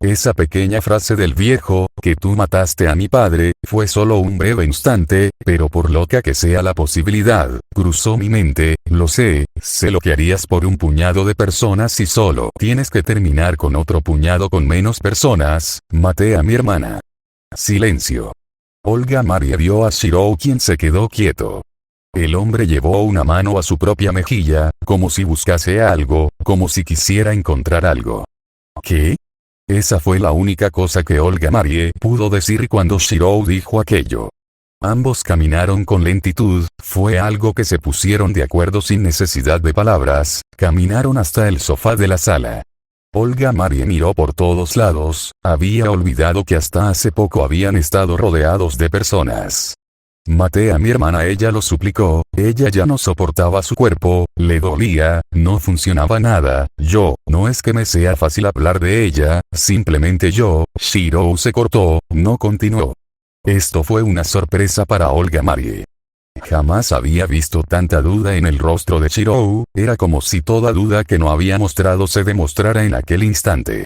Esa pequeña frase del viejo, que tú mataste a mi padre, fue solo un breve instante, pero por loca que sea la posibilidad, cruzó mi mente, lo sé lo que harías por un puñado de personas si solo tienes que terminar con otro puñado con menos personas, maté a mi hermana. Silencio. Olga Marie vio a Shirou quien se quedó quieto. El hombre llevó una mano a su propia mejilla, como si buscase algo, como si quisiera encontrar algo. ¿Qué? Esa fue la única cosa que Olga Marie pudo decir cuando Shirou dijo aquello. Ambos caminaron con lentitud, fue algo que se pusieron de acuerdo sin necesidad de palabras, caminaron hasta el sofá de la sala. Olga Marie miró por todos lados, había olvidado que hasta hace poco habían estado rodeados de personas. Maté a mi hermana, ella lo suplicó, ella ya no soportaba su cuerpo, le dolía, no funcionaba nada, no es que me sea fácil hablar de ella, simplemente Shirou se cortó, no continuó. Esto fue una sorpresa para Olga Marie. Jamás había visto tanta duda en el rostro de Shirou, era como si toda duda que no había mostrado se demostrara en aquel instante.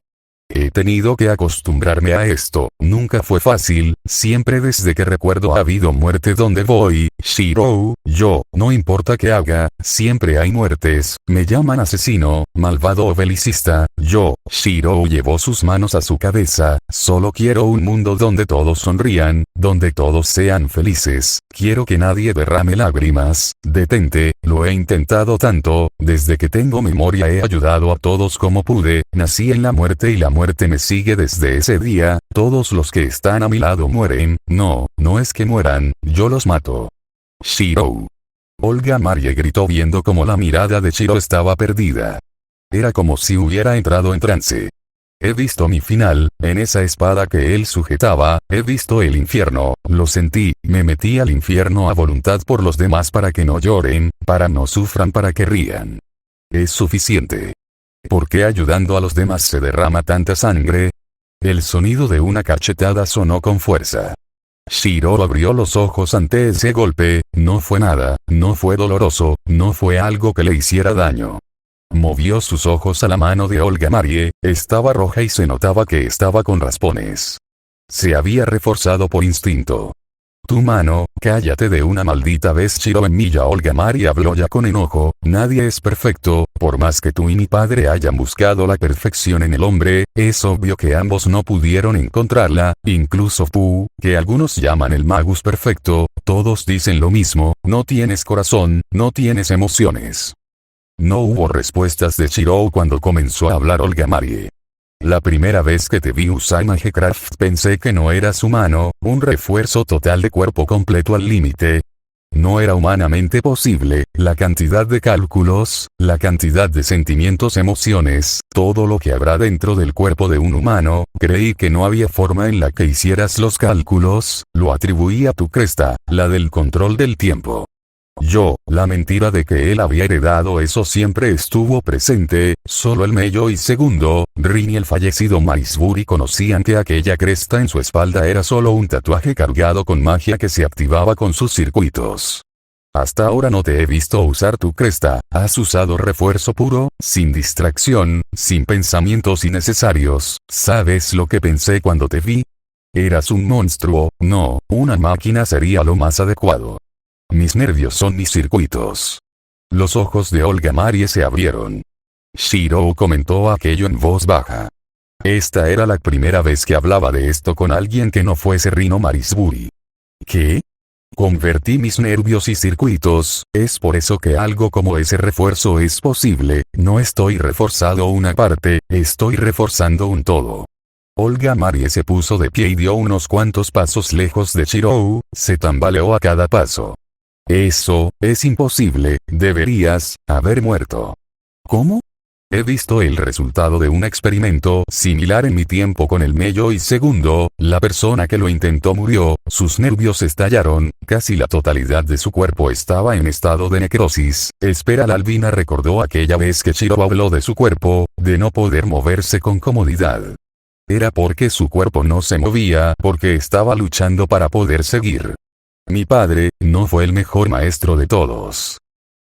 He tenido que acostumbrarme a esto, nunca fue fácil, siempre desde que recuerdo ha habido muerte donde voy, Shirou, no importa qué haga, siempre hay muertes, me llaman asesino, malvado o belicista, Shirou llevó sus manos a su cabeza, solo quiero un mundo donde todos sonrían, donde todos sean felices, quiero que nadie derrame lágrimas, detente, lo he intentado tanto, desde que tengo memoria he ayudado a todos como pude, nací en la muerte y la muerte me sigue desde ese día, todos los que están a mi lado mueren, no es que mueran, yo los mato. Shirou. Olga Marie gritó viendo como la mirada de Shirou estaba perdida. Era como si hubiera entrado en trance. He visto mi final, en esa espada que él sujetaba, he visto el infierno, lo sentí, me metí al infierno a voluntad por los demás para que no lloren, para no sufran, para que rían. Es suficiente. ¿Por qué ayudando a los demás se derrama tanta sangre? El sonido de una cachetada sonó con fuerza. Shirou abrió los ojos ante ese golpe, no fue nada, no fue doloroso, no fue algo que le hiciera daño. Movió sus ojos a la mano de Olga Marie, estaba roja y se notaba que estaba con raspones. Se había reforzado por instinto. Tu mano, cállate de una maldita vez, Shirou en milla. Olga Marie habló ya con enojo, nadie es perfecto, por más que tú y mi padre hayan buscado la perfección en el hombre, es obvio que ambos no pudieron encontrarla, incluso Pu, que algunos llaman el magus perfecto, todos dicen lo mismo, no tienes corazón, no tienes emociones. No hubo respuestas de Shirou cuando comenzó a hablar Olga Marie. La primera vez que te vi usar Magecraft pensé que no eras humano, un refuerzo total de cuerpo completo al límite. No era humanamente posible, la cantidad de cálculos, la cantidad de sentimientos, emociones, todo lo que habrá dentro del cuerpo de un humano, creí que no había forma en la que hicieras los cálculos, lo atribuí a tu cresta, la del control del tiempo. La mentira de que él había heredado eso siempre estuvo presente, solo el Mello y segundo, Rin y el fallecido Maisburi conocían que aquella cresta en su espalda era solo un tatuaje cargado con magia que se activaba con sus circuitos. Hasta ahora no te he visto usar tu cresta, has usado refuerzo puro, sin distracción, sin pensamientos innecesarios, ¿sabes lo que pensé cuando te vi? Eras un monstruo, no, una máquina sería lo más adecuado. Mis nervios son mis circuitos. Los ojos de Olga Marie se abrieron. Shirou comentó aquello en voz baja. Esta era la primera vez que hablaba de esto con alguien que no fuese Rino Marisbury. ¿Qué? Convertí mis nervios y circuitos, es por eso que algo como ese refuerzo es posible, no estoy reforzando una parte, estoy reforzando un todo. Olga Marie se puso de pie y dio unos cuantos pasos lejos de Shirou, se tambaleó a cada paso. Eso, es imposible, deberías haber muerto. ¿Cómo? He visto el resultado de un experimento similar en mi tiempo con el Meyo y segundo, la persona que lo intentó murió, sus nervios estallaron, casi la totalidad de su cuerpo estaba en estado de necrosis. Espera, la albina recordó aquella vez que Shirou habló de su cuerpo, de no poder moverse con comodidad. Era porque su cuerpo no se movía, porque estaba luchando para poder seguir. Mi padre, no fue el mejor maestro de todos.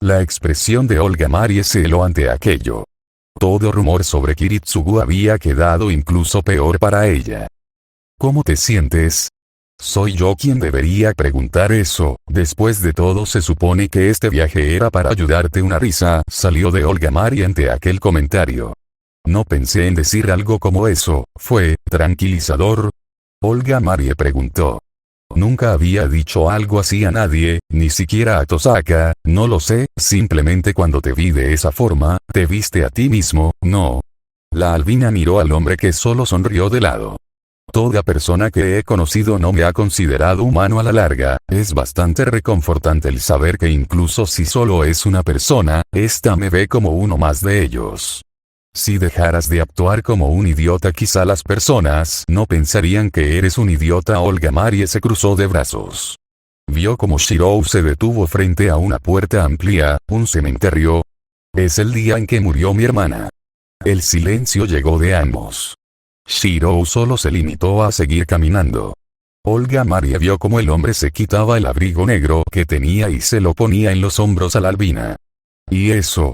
La expresión de Olga Marie se heló ante aquello. Todo rumor sobre Kiritsugu había quedado incluso peor para ella. ¿Cómo te sientes? Soy yo quien debería preguntar eso, después de todo se supone que este viaje era para ayudarte. Una risa salió de Olga Marie ante aquel comentario. No pensé en decir algo como eso, ¿fue tranquilizador? Olga Marie preguntó. Nunca había dicho algo así a nadie, ni siquiera a Tosaka, no lo sé, simplemente cuando te vi de esa forma, te viste a ti mismo, ¿no? La albina miró al hombre que solo sonrió de lado. Toda persona que he conocido no me ha considerado humano a la larga, es bastante reconfortante el saber que incluso si solo es una persona, esta me ve como uno más de ellos. Si dejaras de actuar como un idiota, quizá las personas no pensarían que eres un idiota. Olga Marie se cruzó de brazos. Vio como Shirou se detuvo frente a una puerta amplia, un cementerio. Es el día en que murió mi hermana. El silencio llegó de ambos. Shirou solo se limitó a seguir caminando. Olga Marie vio como el hombre se quitaba el abrigo negro que tenía y se lo ponía en los hombros a la albina. ¿Y eso?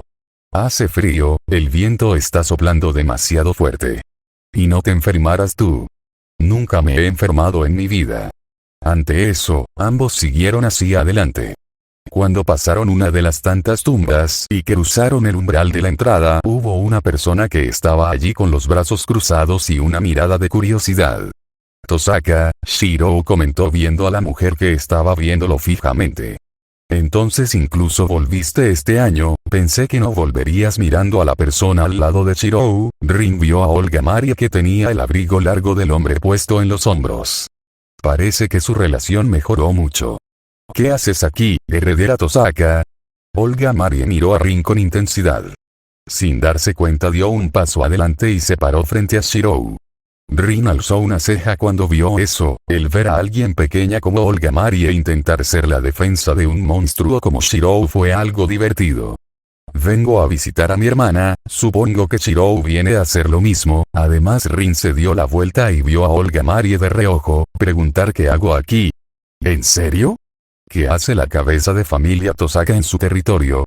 Hace frío, el viento está soplando demasiado fuerte. ¿Y no te enfermarás tú? Nunca me he enfermado en mi vida. Ante eso, ambos siguieron hacia adelante. Cuando pasaron una de las tantas tumbas y cruzaron el umbral de la entrada, hubo una persona que estaba allí con los brazos cruzados y una mirada de curiosidad. Tosaka, Shirou comentó viendo a la mujer que estaba viéndolo fijamente. Entonces incluso volviste este año, pensé que no volverías. Mirando a la persona al lado de Shirou, Rin vio a Olga Marie que tenía el abrigo largo del hombre puesto en los hombros. Parece que su relación mejoró mucho. ¿Qué haces aquí, heredera Tosaka? Olga Marie miró a Rin con intensidad. Sin darse cuenta dio un paso adelante y se paró frente a Shirou. Rin alzó una ceja cuando vio eso, el ver a alguien pequeña como Olga Marie intentar ser la defensa de un monstruo como Shirou fue algo divertido. Vengo a visitar a mi hermana, supongo que Shirou viene a hacer lo mismo. Además Rin se dio la vuelta y vio a Olga Marie de reojo, preguntar qué hago aquí. ¿En serio? ¿Qué hace la cabeza de familia Tosaka en su territorio?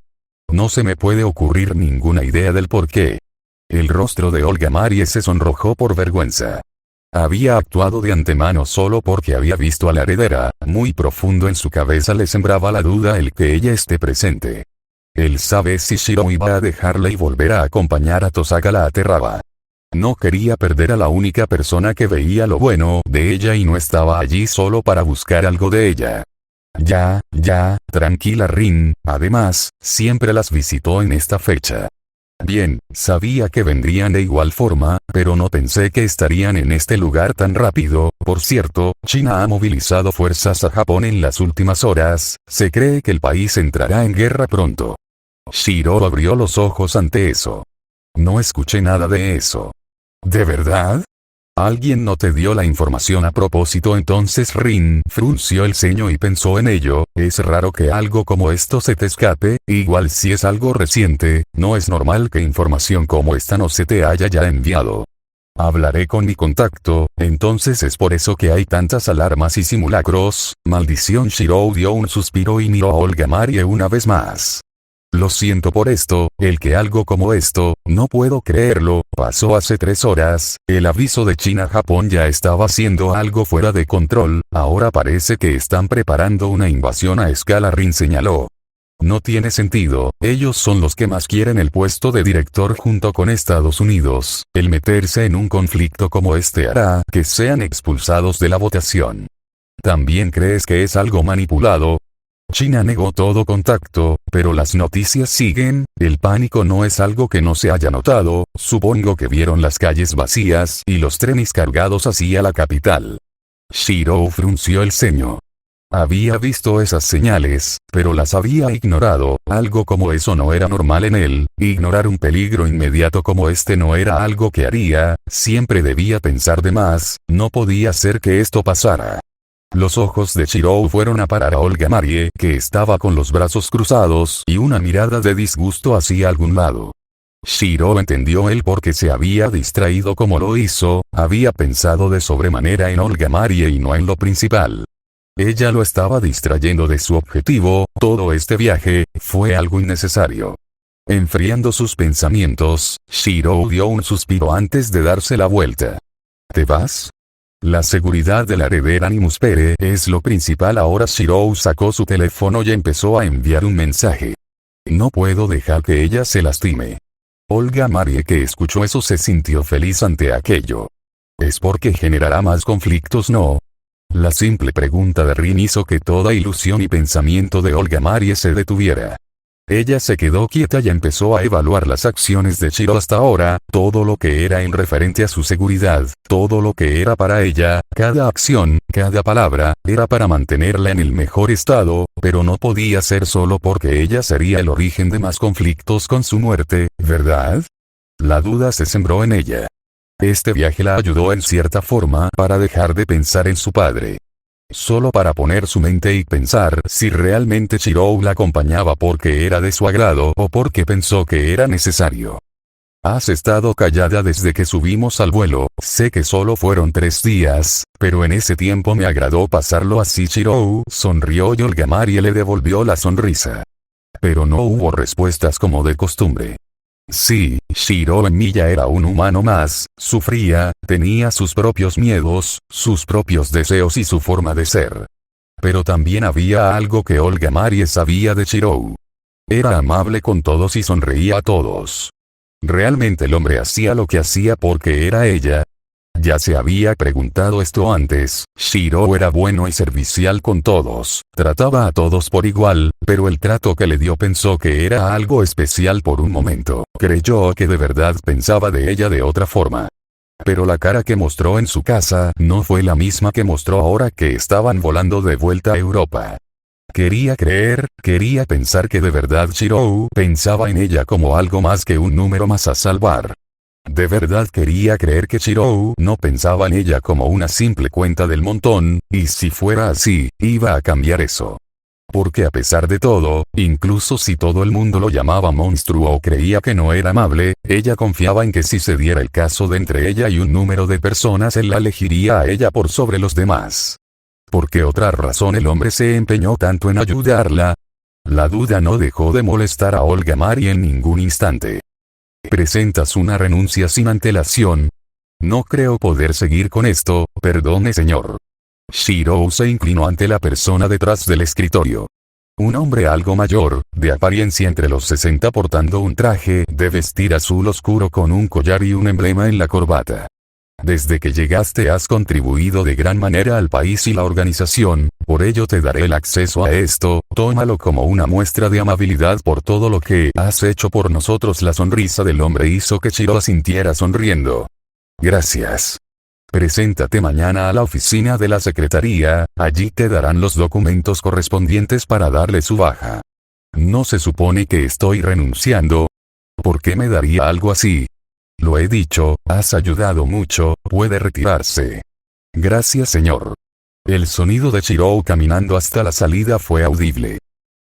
No se me puede ocurrir ninguna idea del porqué. El rostro de Olga Marie se sonrojó por vergüenza. Había actuado de antemano solo porque había visto a la heredera, muy profundo en su cabeza le sembraba la duda el que ella esté presente. Él sabe si Shirou iba a dejarla y volver a acompañar a Tosaka la aterraba. No quería perder a la única persona que veía lo bueno de ella y no estaba allí solo para buscar algo de ella. Ya, tranquila Rin, además, siempre las visitó en esta fecha. Bien, sabía que vendrían de igual forma, pero no pensé que estarían en este lugar tan rápido. Por cierto, China ha movilizado fuerzas a Japón en las últimas horas, se cree que el país entrará en guerra pronto. Shirou abrió los ojos ante eso. No escuché nada de eso. ¿De verdad? ¿Alguien no te dio la información a propósito? Entonces Rin frunció el ceño y pensó en ello. Es raro que algo como esto se te escape, igual si es algo reciente, no es normal que información como esta no se te haya ya enviado. Hablaré con mi contacto, entonces es por eso que hay tantas alarmas y simulacros. Maldición. Shirou dio un suspiro y miró a Olga Marie una vez más. Lo siento por esto, el que algo como esto, no puedo creerlo, pasó hace 3 horas, el aviso de China-Japón ya estaba siendo algo fuera de control, ahora parece que están preparando una invasión a escala. Rin señaló. No tiene sentido, ellos son los que más quieren el puesto de director junto con Estados Unidos. El meterse en un conflicto como este hará que sean expulsados de la votación. ¿También crees que es algo manipulado? China negó todo contacto, pero las noticias siguen. El pánico no es algo que no se haya notado. Supongo que vieron las calles vacías y los trenes cargados hacia la capital. Shiro frunció el ceño. Había visto esas señales, pero las había ignorado. Algo como eso no era normal en él. Ignorar un peligro inmediato como este no era algo que haría. Siempre debía pensar de más. No podía ser que esto pasara. Los ojos de Shiro fueron a parar a Olga Marie, que estaba con los brazos cruzados y una mirada de disgusto hacia algún lado. Shiro entendió el por qué se había distraído como lo hizo. Había pensado de sobremanera en Olga Marie y no en lo principal. Ella lo estaba distrayendo de su objetivo. Todo este viaje fue algo innecesario. Enfriando sus pensamientos, Shiro dio un suspiro antes de darse la vuelta. ¿Te vas? La seguridad de la heredera Nimuspere es lo principal ahora. Shiro sacó su teléfono y empezó a enviar un mensaje. No puedo dejar que ella se lastime. Olga Marie, que escuchó eso, se sintió feliz ante aquello. ¿Es porque generará más conflictos? No. La simple pregunta de Rin hizo que toda ilusión y pensamiento de Olga Marie se detuviera. Ella se quedó quieta y empezó a evaluar las acciones de Shiro hasta ahora, todo lo que era en referente a su seguridad, todo lo que era para ella, cada acción, cada palabra, era para mantenerla en el mejor estado, pero no podía ser solo porque ella sería el origen de más conflictos con su muerte, ¿verdad? La duda se sembró en ella. Este viaje la ayudó en cierta forma para dejar de pensar en su padre. Solo para poner su mente y pensar si realmente Shiro la acompañaba porque era de su agrado o porque pensó que era necesario. Has estado callada desde que subimos al vuelo. Sé que solo fueron 3 días, pero en ese tiempo me agradó pasarlo así. Shiro sonrió y Olga Marie le devolvió la sonrisa. Pero no hubo respuestas como de costumbre. Sí, Shiro en mí ya era un humano más, sufría, tenía sus propios miedos, sus propios deseos y su forma de ser. Pero también había algo que Olga Marie sabía de Shiro. Era amable con todos y sonreía a todos. ¿Realmente el hombre hacía lo que hacía porque era ella? Ya se había preguntado esto antes. Shiro era bueno y servicial con todos, trataba a todos por igual, pero el trato que le dio pensó que era algo especial por un momento. Creyó que de verdad pensaba de ella de otra forma. Pero la cara que mostró en su casa no fue la misma que mostró ahora que estaban volando de vuelta a Europa. Quería creer, quería pensar que de verdad Shiro pensaba en ella como algo más que un número más a salvar. De verdad quería creer que Shiro no pensaba en ella como una simple cuenta del montón, y si fuera así, iba a cambiar eso. Porque a pesar de todo, incluso si todo el mundo lo llamaba monstruo o creía que no era amable, ella confiaba en que si se diera el caso de entre ella y un número de personas, él la elegiría a ella por sobre los demás. ¿Por qué otra razón el hombre se empeñó tanto en ayudarla? La duda no dejó de molestar a Olga Marie en ningún instante. ¿Presentas una renuncia sin antelación? No creo poder seguir con esto, perdone señor. Shiro se inclinó ante la persona detrás del escritorio. Un hombre algo mayor, de apariencia entre los 60, portando un traje de vestir azul oscuro con un collar y un emblema en la corbata. Desde que llegaste has contribuido de gran manera al país y la organización, por ello te daré el acceso a esto, tómalo como una muestra de amabilidad por todo lo que has hecho por nosotros. La sonrisa del hombre hizo que Shiro asintiera sonriendo. Gracias. Preséntate mañana a la oficina de la secretaría, allí te darán los documentos correspondientes para darle su baja. ¿No se supone que estoy renunciando? ¿Por qué me daría algo así? Lo he dicho, has ayudado mucho, puede retirarse. Gracias señor. El sonido de Shiro caminando hasta la salida fue audible.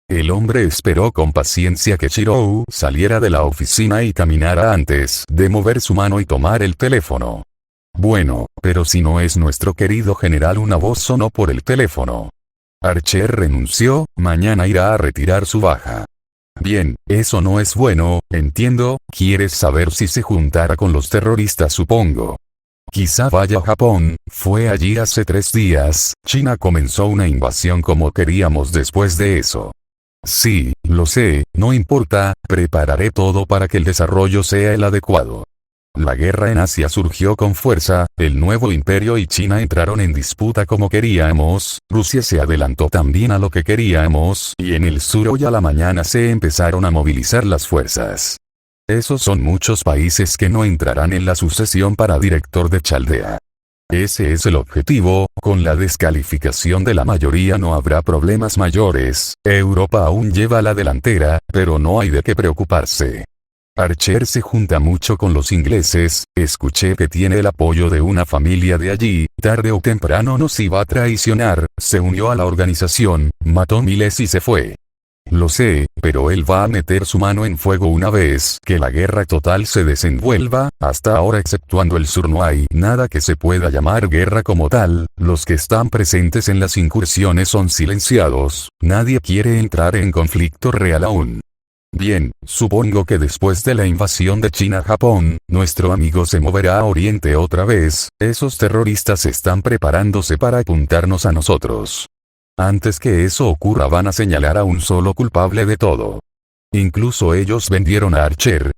El hombre esperó con paciencia que Shiro saliera de la oficina y caminara antes de mover su mano y tomar el teléfono. Bueno, pero si no es nuestro querido general. Una voz sonó por el teléfono. Archer renunció, mañana irá a retirar su baja. Bien, eso no es bueno, entiendo, quieres saber si se juntará con los terroristas supongo. Quizá vaya a Japón, fue allí hace 3 días, China comenzó una invasión como queríamos después de eso. Sí, lo sé, no importa, prepararé todo para que el desarrollo sea el adecuado. La guerra en Asia surgió con fuerza, el nuevo imperio y China entraron en disputa como queríamos, Rusia se adelantó también a lo que queríamos y en el sur hoy a la mañana se empezaron a movilizar las fuerzas. Esos son muchos países que no entrarán en la sucesión para director de Chaldea. Ese es el objetivo, con la descalificación de la mayoría no habrá problemas mayores, Europa aún lleva la delantera, pero no hay de qué preocuparse. Archer se junta mucho con los ingleses, escuché que tiene el apoyo de una familia de allí, tarde o temprano nos iba a traicionar, se unió a la organización, mató miles y se fue. Lo sé, pero él va a meter su mano en fuego una vez que la guerra total se desenvuelva, hasta ahora exceptuando el sur no hay nada que se pueda llamar guerra como tal, los que están presentes en las incursiones son silenciados, nadie quiere entrar en conflicto real aún. Bien, supongo que después de la invasión de China a Japón, nuestro amigo se moverá a Oriente otra vez, esos terroristas están preparándose para apuntarnos a nosotros. Antes que eso ocurra van a señalar a un solo culpable de todo. Incluso ellos vendieron a Archer.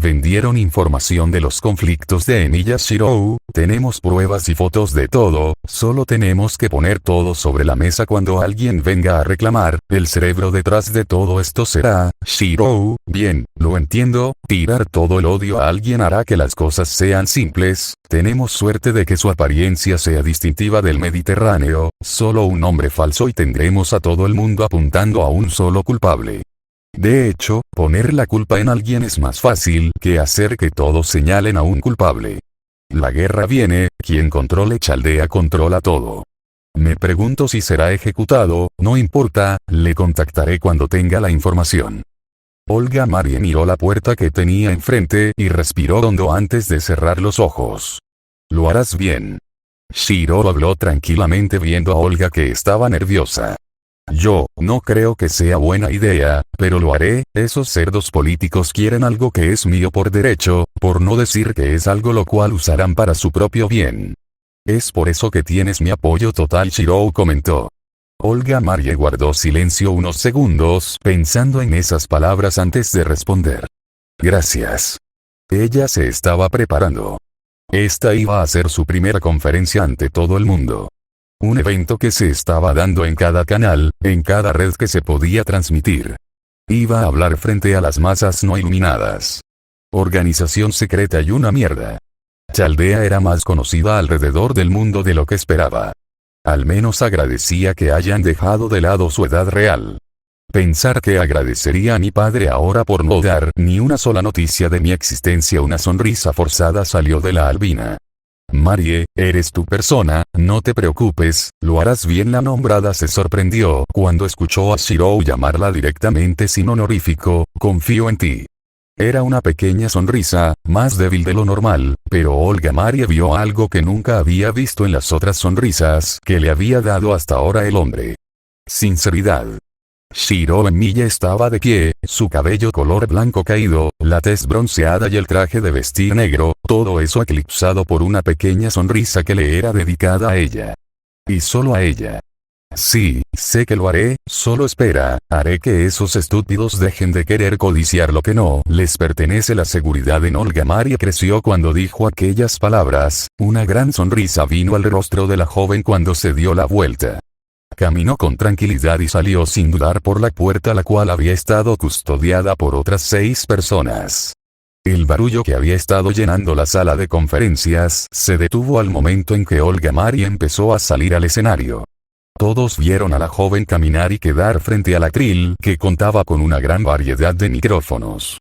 Vendieron información de los conflictos de Emilia Shirou, tenemos pruebas y fotos de todo, solo tenemos que poner todo sobre la mesa cuando alguien venga a reclamar, el cerebro detrás de todo esto será, Shirou, bien, lo entiendo, tirar todo el odio a alguien hará que las cosas sean simples, tenemos suerte de que su apariencia sea distintiva del Mediterráneo, solo un nombre falso y tendremos a todo el mundo apuntando a un solo culpable. De hecho, poner la culpa en alguien es más fácil que hacer que todos señalen a un culpable. La guerra viene, quien controle Chaldea controla todo. Me pregunto si será ejecutado, no importa, le contactaré cuando tenga la información. Olga Marie miró la puerta que tenía enfrente y respiró hondo antes de cerrar los ojos. Lo harás bien. Shiro habló tranquilamente viendo a Olga que estaba nerviosa. Yo, no creo que sea buena idea, pero lo haré, esos cerdos políticos quieren algo que es mío por derecho, por no decir que es algo lo cual usarán para su propio bien. Es por eso que tienes mi apoyo total, Shirou comentó. Olga Marie guardó silencio unos segundos pensando en esas palabras antes de responder. Gracias. Ella se estaba preparando. Esta iba a ser su primera conferencia ante todo el mundo. Un evento que se estaba dando en cada canal, en cada red que se podía transmitir. Iba a hablar frente a las masas no iluminadas. Organización secreta y una mierda. Chaldea era más conocida alrededor del mundo de lo que esperaba. Al menos agradecía que hayan dejado de lado su edad real. Pensar que agradecería a mi padre ahora por no dar ni una sola noticia de mi existencia. Una sonrisa forzada salió de la albina. Marie, eres tu persona, no te preocupes, lo harás bien. La nombrada se sorprendió cuando escuchó a Shirou llamarla directamente sin honorífico, confío en ti. Era una pequeña sonrisa, más débil de lo normal, pero Olga Marie vio algo que nunca había visto en las otras sonrisas que le había dado hasta ahora el hombre. Sinceridad. Shiro Emilia estaba de pie, su cabello color blanco caído, la tez bronceada y el traje de vestir negro, todo eso eclipsado por una pequeña sonrisa que le era dedicada a ella. Y solo a ella. Sí, sé que lo haré, solo espera, haré que esos estúpidos dejen de querer codiciar lo que no les pertenece. La seguridad en Olga Marie creció cuando dijo aquellas palabras, una gran sonrisa vino al rostro de la joven cuando se dio la vuelta. Caminó con tranquilidad y salió sin dudar por la puerta, la cual había estado custodiada por otras 6 personas. El barullo que había estado llenando la sala de conferencias se detuvo al momento en que Olga Marie empezó a salir al escenario. Todos vieron a la joven caminar y quedar frente al atril que contaba con una gran variedad de micrófonos.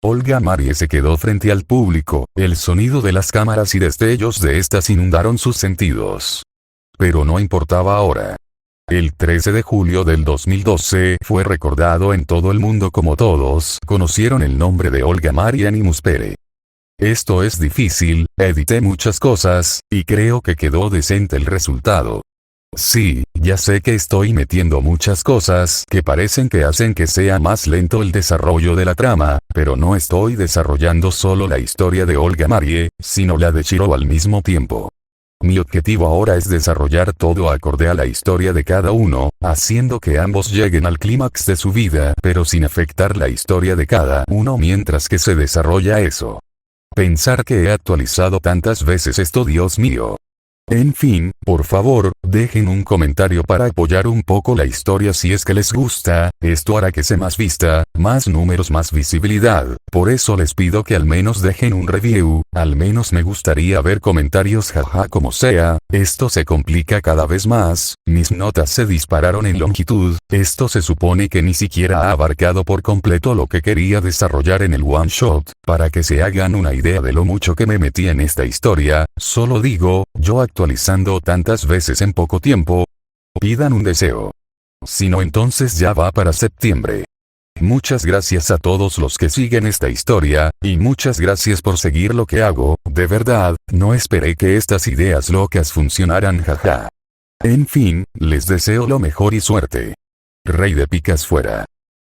Olga Marie se quedó frente al público, el sonido de las cámaras y destellos de estas inundaron sus sentidos. Pero no importaba ahora. El 13 de julio del 2012 fue recordado en todo el mundo como todos conocieron el nombre de Olga Marie Animuspere. Esto es difícil, edité muchas cosas, y creo que quedó decente el resultado. Sí, ya sé que estoy metiendo muchas cosas que parecen que hacen que sea más lento el desarrollo de la trama, pero no estoy desarrollando solo la historia de Olga Marie, sino la de Shiro al mismo tiempo. Mi objetivo ahora es desarrollar todo acorde a la historia de cada uno, haciendo que ambos lleguen al clímax de su vida, pero sin afectar la historia de cada uno mientras que se desarrolla eso. Pensar que he actualizado tantas veces esto, Dios mío. En fin, por favor, dejen un comentario para apoyar un poco la historia si es que les gusta, esto hará que sea más vista, más números, más visibilidad, por eso les pido que al menos dejen un review, al menos me gustaría ver comentarios, jaja, como sea, esto se complica cada vez más, mis notas se dispararon en longitud, esto se supone que ni siquiera ha abarcado por completo lo que quería desarrollar en el one shot, para que se hagan una idea de lo mucho que me metí en esta historia, solo digo, yo actualizando tantas veces en poco tiempo. Pidan un deseo. Si no, entonces ya va para septiembre. Muchas gracias a todos los que siguen esta historia, y muchas gracias por seguir lo que hago, de verdad, no esperé que estas ideas locas funcionaran, jaja. En fin, les deseo lo mejor y suerte. Rey de Picas fuera.